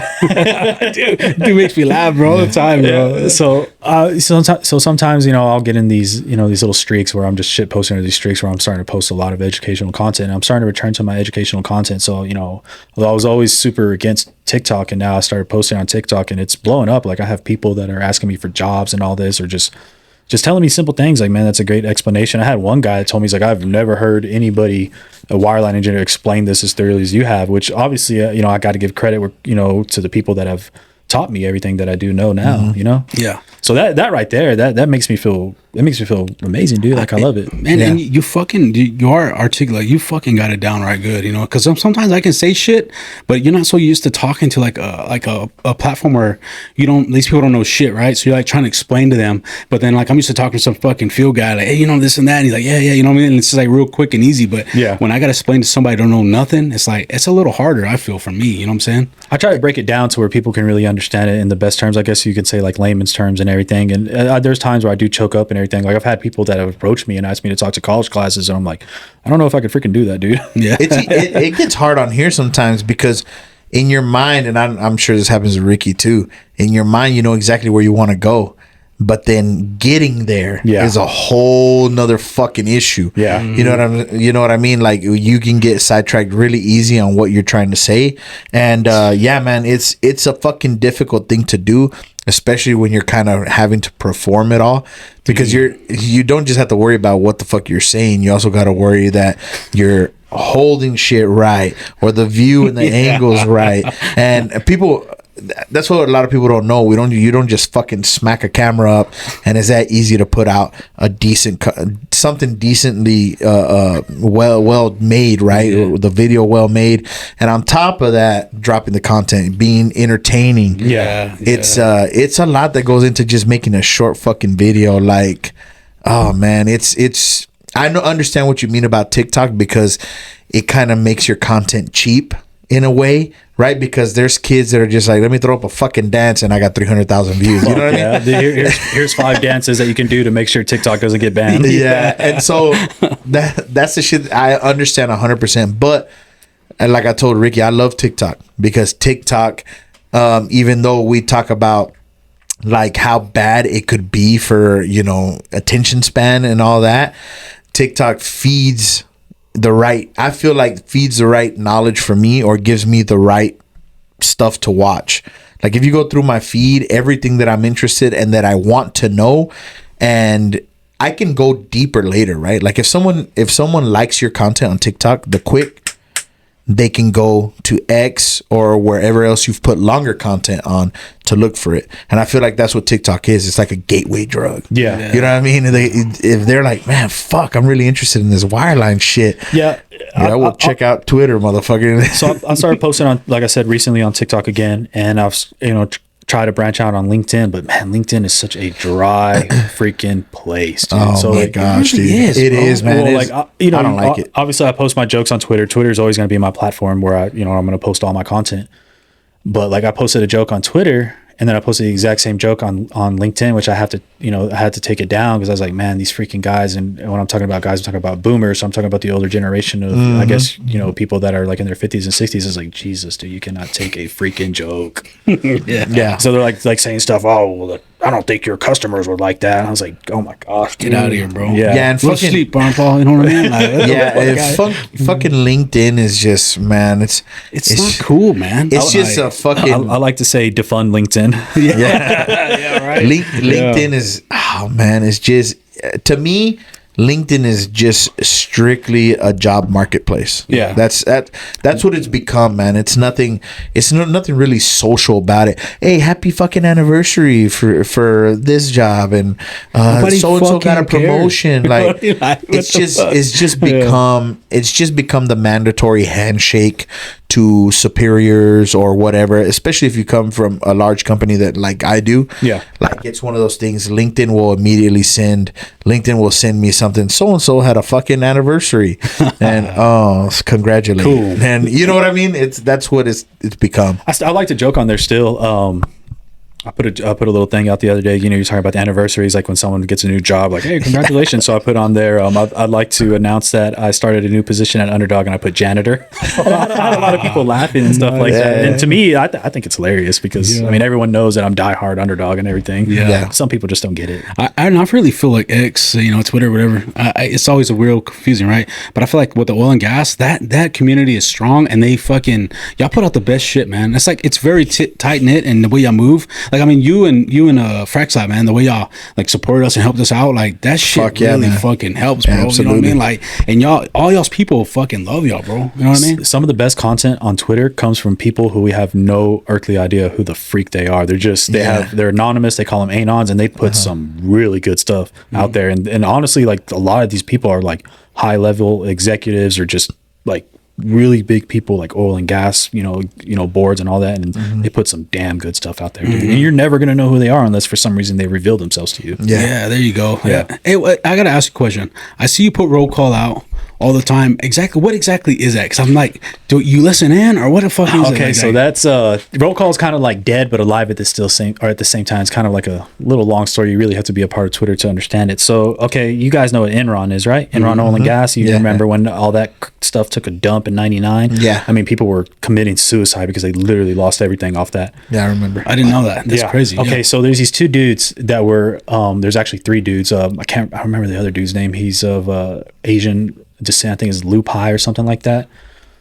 dude makes me laugh, bro, all the time, bro. Yeah. So sometimes, I'll get in these, these little streaks where I'm just shit posting, or these streaks where I'm starting to post a lot of educational content. And I'm starting to return to my educational content. So, although I was always super against TikTok, and now I started posting on TikTok, and it's blowing up. Like, I have people that are asking me for jobs and all this, or just just telling me simple things. Like, man, that's a great explanation. I had one guy that told me, he's like, I've never heard anybody, a wireline engineer, explain this as thoroughly as you have, which obviously, I got to give credit, to the people that have taught me everything that I do know now, Yeah. So that right there, that makes me feel amazing, dude. Like, I love it. Man, and you are articulate. You fucking got it down right good, because sometimes I can say shit, but you're not so used to talking to like a platform where these people don't know shit, right? So you're like trying to explain to them, but then like I'm used to talking to some fucking field guy, like, hey, this and that, and he's like, yeah, you know what I mean? And it's just like real quick and easy, but when I got to explain to somebody who don't know nothing, it's like, it's a little harder, I feel, for me, you know what I'm saying? I try to break it down to where people can really understand it in the best terms, I guess you could say, like layman's terms and everything. And there's times where I do choke up and everything. Like, I've had people that have approached me and asked me to talk to college classes, and I'm like, I don't know if I could freaking do that, dude. Yeah. It gets hard on here sometimes because in your mind, and I'm sure this happens to Ricky too, in your mind, you know exactly where you want to go. But then getting there is a whole nother fucking issue. Yeah. You know what I mean? Like, you can get sidetracked really easy on what you're trying to say. And man, it's a fucking difficult thing to do, especially when you're kind of having to perform it all, because you don't just have to worry about what the fuck you're saying. You also got to worry that you're holding shit right, or the view and the angles right. And people, that's what a lot of people don't know. You don't just fucking smack a camera up and it's that easy to put out a decent something decently well made, right? Or the video well made, and on top of that, dropping the content, being entertaining. It's a lot that goes into just making a short fucking video. Like, oh man, it's I don't understand what you mean about TikTok, because it kind of makes your content cheap in a way, right? Because there's kids that are just like, let me throw up a fucking dance and I got 300,000 views. You know what I mean? Here's 5 dances that you can do to make sure TikTok doesn't get banned. Yeah. And so that's the shit I understand 100%. But, and like I told Ricky, I love TikTok, because TikTok, even though we talk about like how bad it could be for, attention span and all that, TikTok feeds the right knowledge for me, or gives me the right stuff to watch. Like, if you go through my feed, everything that I'm interested and that I want to know, and I can go deeper later, right? Like, if someone likes your content on TikTok, they can go to X or wherever else you've put longer content on to look for it. And I feel like that's what TikTok is. It's like a gateway drug. Yeah. You know what I mean? If they're like, man, fuck, I'm really interested in this wireline shit. Yeah. I will check out Twitter, motherfucker. So I started posting on, like I said, recently on TikTok again. And I've, try to branch out on LinkedIn, but man, LinkedIn is such a dry freaking place, dude. Oh so my like, gosh, dude. it is, man. Well, like, I don't like it. Obviously, I post my jokes on Twitter. Twitter is always going to be my platform where I'm going to post all my content. But like, I posted a joke on Twitter, and then I posted the exact same joke on LinkedIn, which I had to take it down, because I was like, man, these freaking guys. And when I'm talking about guys, I'm talking about boomers. So I'm talking about the older generation of, I guess, people that are like in their 50s and 60s. It's like, Jesus, dude, you cannot take a freaking joke. Yeah. So they're like saying stuff. Oh, well, I don't think your customers would like that. And I was like, oh my gosh, Get out of here, bro. Yeah, and fucking sleep, Paul. You know what I mean? Like, fucking LinkedIn is just, man, it's not cool, man. It's just a fucking. I like to say defund LinkedIn. Yeah, right. LinkedIn is, oh man, it's just, to me, LinkedIn is just strictly a job marketplace. Yeah, that's what it's become, man. It's nothing really social about it. Hey, happy fucking anniversary for this job, and so and so got a promotion. Like, it's just become the mandatory handshake to superiors or whatever, especially if you come from a large company that like I do. Yeah. Like, it's one of those things. LinkedIn will send me something. So and so had a fucking anniversary, and congratulate. Cool. And you know what I mean? That's what it's become. I like to joke on there still. I put a little thing out the other day. You're talking about the anniversaries, like when someone gets a new job, like, hey, congratulations. So I put on there, I'd like to announce that I started a new position at Underdog, and I put janitor. I had a lot of people laughing and stuff like that. And to me, I think it's hilarious, because I mean, everyone knows that I'm diehard Underdog and everything. Yeah. Some people just don't get it. I really feel like X, Twitter, whatever. It's always a real confusing, right? But I feel like with the oil and gas, that community is strong, and they fucking, y'all put out the best shit, man. It's like, it's very tight knit, and the way y'all move. Like, I mean, you and Fraxlab, man, the way y'all like supported us and helped us out, like that shit really fucking helps, bro. Absolutely. You know what I mean? Like, and y'all, all y'all's people fucking love y'all, bro. You know what I mean? Some of the best content on Twitter comes from people who we have no earthly idea who the freak they are. They're just they're anonymous. They call them anons, and they put some really good stuff out there. And honestly, like a lot of these people are like high level executives or just like really big people like oil and gas, you know, boards and all that, and they put some damn good stuff out there, dude. And you're never gonna know who they are unless for some reason they reveal themselves to you. Yeah, there you go. Yeah. Hey, I gotta ask you a question. I see you put roll call out all the time. What exactly is that? Because I'm like, do you listen in or what the fuck is it? Okay, so that's roll call is kind of like dead but alive at the same time. It's kind of like a little long story. You really have to be a part of Twitter to understand it. So okay, you guys know what Enron is, right? Enron Oil and Gas. You remember when all that stuff took a dump in '99? Yeah. I mean, people were committing suicide because they literally lost everything off that. Yeah, I remember. I didn't know that. That's crazy. Okay, so there's these two dudes that were there's actually three dudes. I remember the other dude's name. He's of Asian descent. I think is Lu Pai or something like that.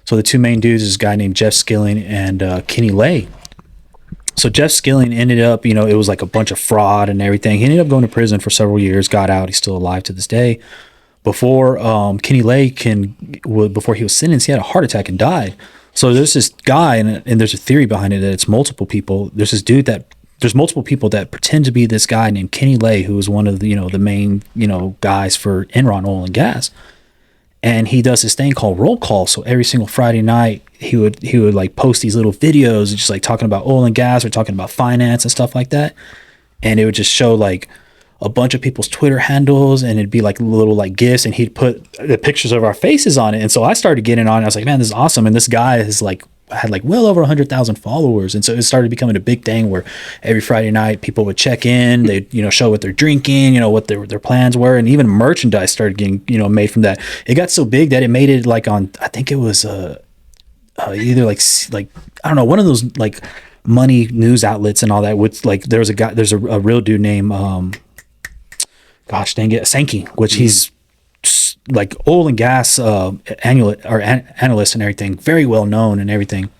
So the two main dudes is a guy named Jeff Skilling and Kenny Lay. So Jeff Skilling ended up, you know, it was like a bunch of fraud and everything. He ended up going to prison for several years, got out. He's still alive to this day. Before Kenny Lay before he was sentenced, he had a heart attack and died. So there's this guy, and there's a theory behind it that it's multiple people. There's this dude there's multiple people that pretend to be this guy named Kenny Lay, who was one of the, you know, the main, you know, guys for Enron Oil and Gas. And he does this thing called roll call. So every single Friday night, he would like post these little videos, just like talking about oil and gas or talking about finance and stuff like that. And it would just show like a bunch of people's Twitter handles, and it'd be like little like GIFs, and he'd put the pictures of our faces on it. And so I started getting on it. I was like, man, this is awesome. And this guy is like had like well over 100,000 followers, and so it started becoming a big thing where every Friday night people would check in, they'd, you know, show what they're drinking, you know, what their plans were, and even merchandise started getting, you know, made from that. It got so big that it made it like on, I think it was either like I don't know, one of those like money news outlets and all that. With like there's a real dude named gosh dang it, Sankey, which he's like oil and gas analyst and everything, very well known and everything.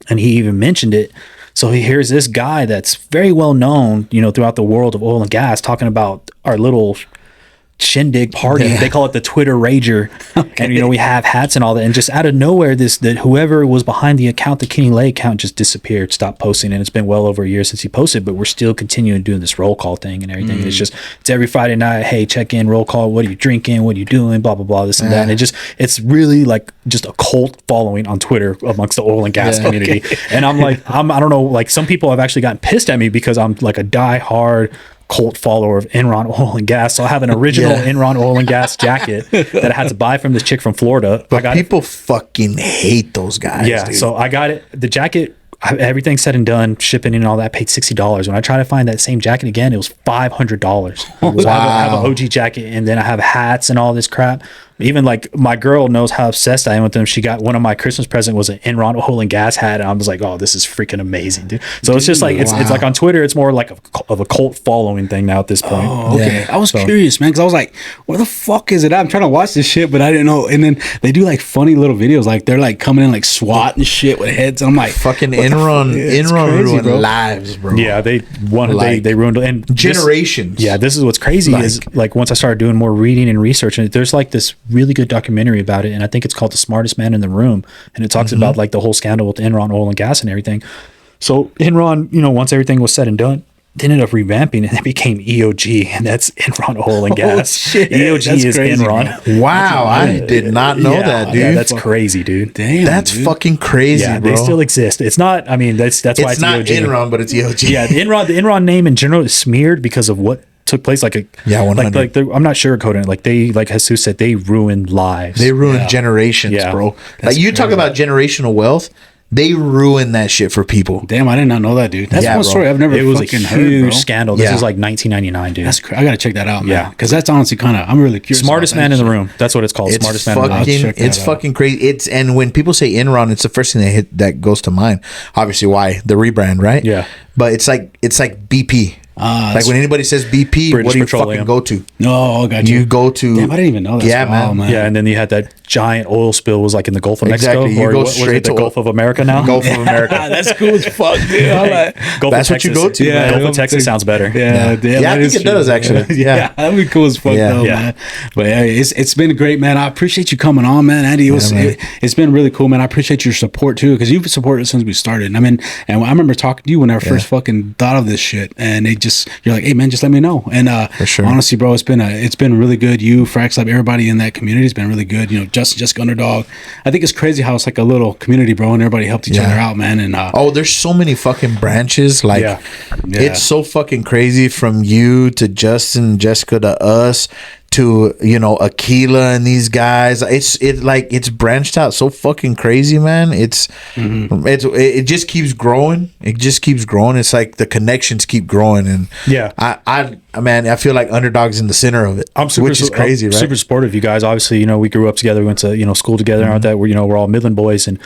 And he even mentioned it. So here's this guy that's very well known, you know, throughout the world of oil and gas, talking about our little shindig party. They call it the Twitter Rager. And you know, we have hats and all that, and just out of nowhere whoever was behind the account, the Kenny Lay account, just disappeared, stopped posting. And it's been well over a year since he posted, but we're still continuing doing this roll call thing and everything. It's every Friday night, hey, check in, roll call, what are you drinking, what are you doing, blah blah blah, this and that. And it's really like just a cult following on Twitter amongst the oil and gas community. And I'm like, I don't know, like some people have actually gotten pissed at me because I'm like a die-hard cult follower of Enron Oil and Gas. So I have an original Enron Oil and Gas jacket that I had to buy from this chick from Florida. But people fucking hate those guys. Yeah, dude. So I got it. The jacket, everything said and done, shipping and all that, paid $60. When I tried to find that same jacket again, it was $500. So I have an OG jacket, and then I have hats and all this crap. Even like my girl knows how obsessed I am with them. She got one of my Christmas present was an Enron Oil and Gas hat, and I was like, oh, this is freaking amazing, dude. So it's just like it's like on Twitter, it's more like of a cult following thing now at this point. Oh, okay. Yeah. I was curious, man, because I was like, where the fuck is it? I'm trying to watch this shit, but I didn't know. And then they do like funny little videos, like they're like coming in like SWAT and shit with heads. And I'm like, fucking Enron ruined lives, bro. Yeah, they ruined and generations. This is what's crazy is like once I started doing more reading and research, and there's like this really good documentary about it, and I think it's called The Smartest Man in the Room, and it talks about like the whole scandal with Enron Oil and Gas and everything. So Enron, you know, once everything was said and done, they ended up revamping, and it became EOG, and that's Enron Oil and Gas. Shit, EOG is crazy, Enron. Man. Wow, I did not know that, dude. Yeah, that's crazy, dude. Damn, that's fucking crazy, bro. They still exist. It's not. I mean, that's why it's not EOG. Enron, but it's EOG. Yeah, the Enron name in general is smeared because of what took place. Like I'm not sugarcoating it. Like they, like Jesus said, they ruined lives. They ruined generations, bro. Like you talk about generational wealth. They ruined that shit for people. Damn, I did not know that, dude. That's one story I've never. It was a huge heard, scandal. This is like 1999, dude. That's I gotta check that out, man. Yeah, because that's honestly kind of. I'm really curious. Smartest man in the room. That's what it's called. Smartest man in the room. It's fucking crazy. And when people say Enron, it's the first thing that goes to mind. Obviously, why the rebrand, right? Yeah. But it's like BP. Like when anybody says BP, British what do you Petroleum. Fucking go to? No, got you go to. Damn, I didn't even know that. Yeah, man. Yeah, and then you had that giant oil spill was like in the Gulf of Mexico, Exactly. You or go what was straight it, the to Gulf of America now. Gulf of America. That's cool as fuck, dude. Gulf That's of what you Texas. go to, Yeah, man. Gulf of Texas sounds better. Yeah, I think it does actually. Yeah. that'd be cool as fuck Yeah. though, Yeah. man. But hey, it's been great, man. I appreciate you coming on, man. Andy, man. it's been really cool, man. I appreciate your support too, because you've supported us since we started. I mean, and I remember talking to you when I first fucking thought of this shit, and you're like, hey man, just let me know. And For sure. honestly, bro, it's been really good. You, Frax Lab, everybody in that community has been really good. You know, Justin, Jessica, Underdog. I think it's crazy how it's like a little community, bro, and everybody helped each other out, man. And oh, there's so many fucking branches. Like, Yeah. it's so fucking crazy from you to Justin, Jessica to us to, you know, Aquila and these guys. It's branched out so fucking crazy, man. It just keeps growing. It just keeps growing. It's like the connections keep growing, and Yeah. I feel like Underdog's in the center of it. Which is crazy, right? Super supportive of you guys. Obviously, you know, we grew up together, we went to, you know, school together and all that. We're all Midland boys, and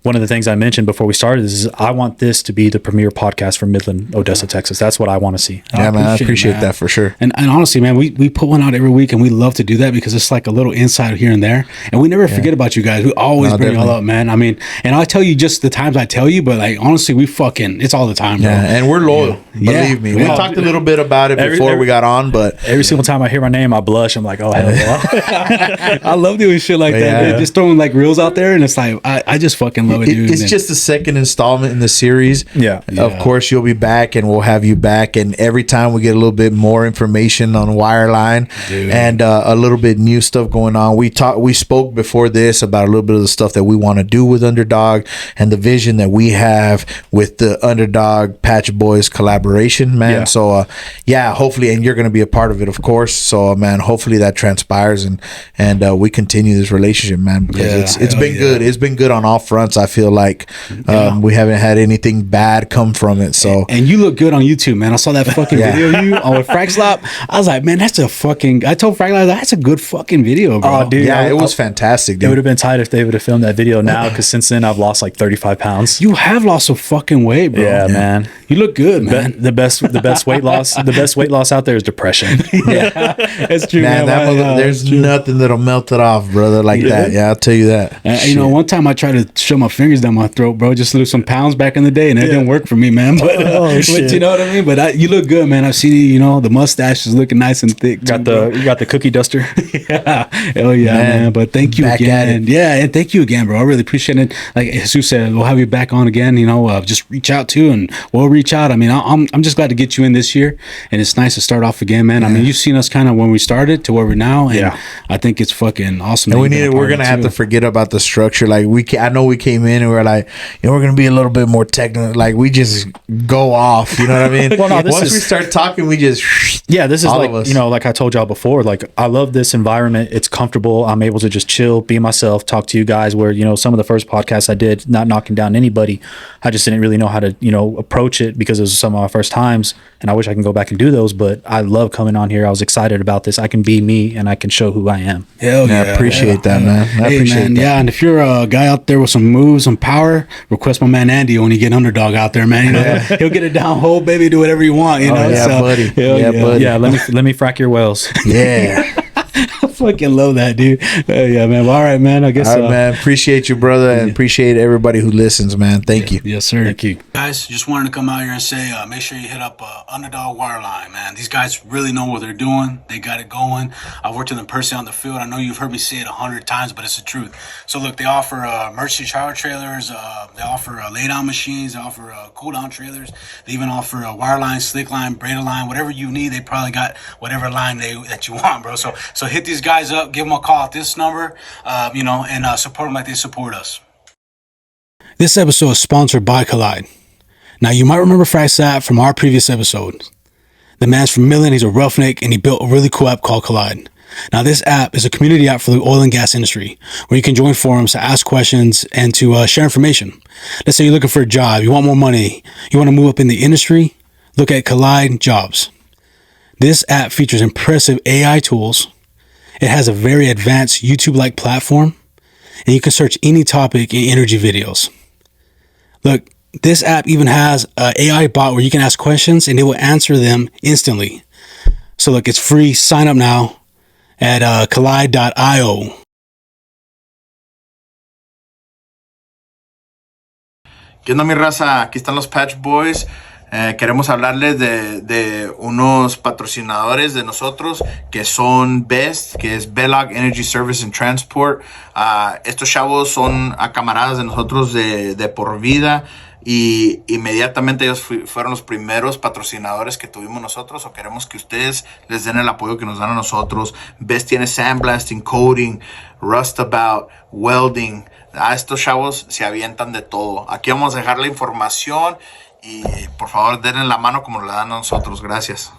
one of the things I mentioned before we started is I want this to be the premier podcast for Midland, Odessa, Texas. That's what I want to see. Yeah, man, I appreciate man. that for sure. And honestly, man, we put one out every week, and we love to do that because it's like a little insight here and there, and we never forget about you guys. We always bring y'all up, man. I mean, and I tell you just the times I tell you, but like honestly, it's all the time, bro. Yeah, and we're loyal. Believe me. We talked a little bit about it before we got on, but Every single time I hear my name, I blush. I'm like, oh hell yeah. I love doing shit like that. Dude. Just throwing like reels out there, and it's like I just fucking love it, dude. It's just the second installment in the series. Yeah. Of course, you'll be back, and we'll have you back. And every time we get a little bit more information on Wireline and a little bit new stuff going on. We spoke before this about a little bit of the stuff that we want to do with Underdog and the vision that we have with the Underdog Patch Boys collaboration, man. Yeah. So hopefully, and you're going to be a part of it, of course. So man, hopefully that transpires and we continue this relationship, man, because it's been good. It's been good on all fronts. I feel like we haven't had anything bad come from it. So and you look good on YouTube, man. I saw that fucking video of you on Frax Lab. I was like, man, that's a fucking. I told Frax Lab, that's a good fucking video, bro. Oh, dude. yeah, it was fantastic, It dude. would have been tight if they would have filmed that video now, because since then I've lost like 35 pounds. You have lost some fucking weight, bro. Yeah, man. You look good, man. The best weight loss. The best weight loss out there is depression. Yeah, that's true, Man, man. there's nothing that'll melt it off, brother, like that. Yeah, I'll tell you that. You know, one time I tried to shove my fingers down my throat, bro, just to lose some pounds back in the day, and it didn't work for me, man. But, but you know what I mean? But you look good, man. I've seen you know, the mustache is looking nice and thick. You got the cookie duster. Yeah. Hell yeah, man. But thank you Back again. at it. Yeah, and thank you again, bro. I really appreciate it. Like Jesus said, we'll have you back on again. You know, just reach out to, and we'll reach out. I mean, I'm just glad to get you in this year, and it's nice to start off again, man. I mean, you've seen us kind of when we started to where we're now, and I think it's fucking awesome. And we're gonna have to forget about the structure. Like I know we came in and we're like, you know, we're gonna be a little bit more technical. Like we just go off. You know what I mean? Well, no, once we start talking, we just this is all like, of us. you know, like I told y'all before, like I love this environment. It's comfortable. I'm able to just chill, be myself, talk to you guys. Where, you know, some of the first podcasts I did, not knocking down anybody, I just didn't really know how to, you know, approach it because it was some of my first times, and I wish I can go back and do those. But I love coming on here. I was excited about this. I can be me, and I can show who I am. Hell I appreciate that, man. I appreciate that. Yeah, and if you're a guy out there with some moves, some power, request my man Andy when you get Underdog out there, man. You know, he'll get it down hole, baby, do whatever you want. You know, yeah, buddy. Buddy. Yeah, let me frack your wells. Yeah. I fucking love that, dude. Yeah, man. Well, all right, man. I guess. All right, man. Appreciate you, brother, and appreciate everybody who listens, man. Thank you. Yes, sir. Thank you. Guys, just wanted to come out here and say, make sure you hit up Underdog Wireline, man. These guys really know what they're doing. They got it going. I've worked with them personally on the field. I know you've heard me say it 100 times, but it's the truth. So look, they offer emergency shower trailers. They offer lay-down machines. They offer cool-down trailers. They even offer wireline, slick line, braided line, whatever you need. They probably got whatever line that you want, bro. So hit these guys up. Give them a call at this number, you know, and support them like they support us. This episode is sponsored by Collide. Now, you might remember Frax from our previous episode. The man's from Midland, he's a roughneck, and he built a really cool app called Collide. Now, this app is a community app for the oil and gas industry, where you can join forums to ask questions and to share information. Let's say you're looking for a job, you want more money, you want to move up in the industry, look at Collide Jobs. This app features impressive AI tools. It has a very advanced YouTube-like platform, and you can search any topic in energy videos. Look, this app even has an AI bot where you can ask questions and it will answer them instantly. So look, it's free. Sign up now at collide.io. ¿Qué onda, mi raza? Aquí están los Patch Boys. Queremos hablarles de unos patrocinadores de nosotros que son Best, que es Belloc Energy Service and Transport. Estos chavos son camaradas de nosotros de por vida y inmediatamente ellos fueron los primeros patrocinadores que tuvimos nosotros, o queremos que ustedes les den el apoyo que nos dan a nosotros. Best tiene sandblasting, coating, rustabout, welding. Estos chavos se avientan de todo. Aquí vamos a dejar la información y por favor denle la mano como la dan a nosotros. Gracias.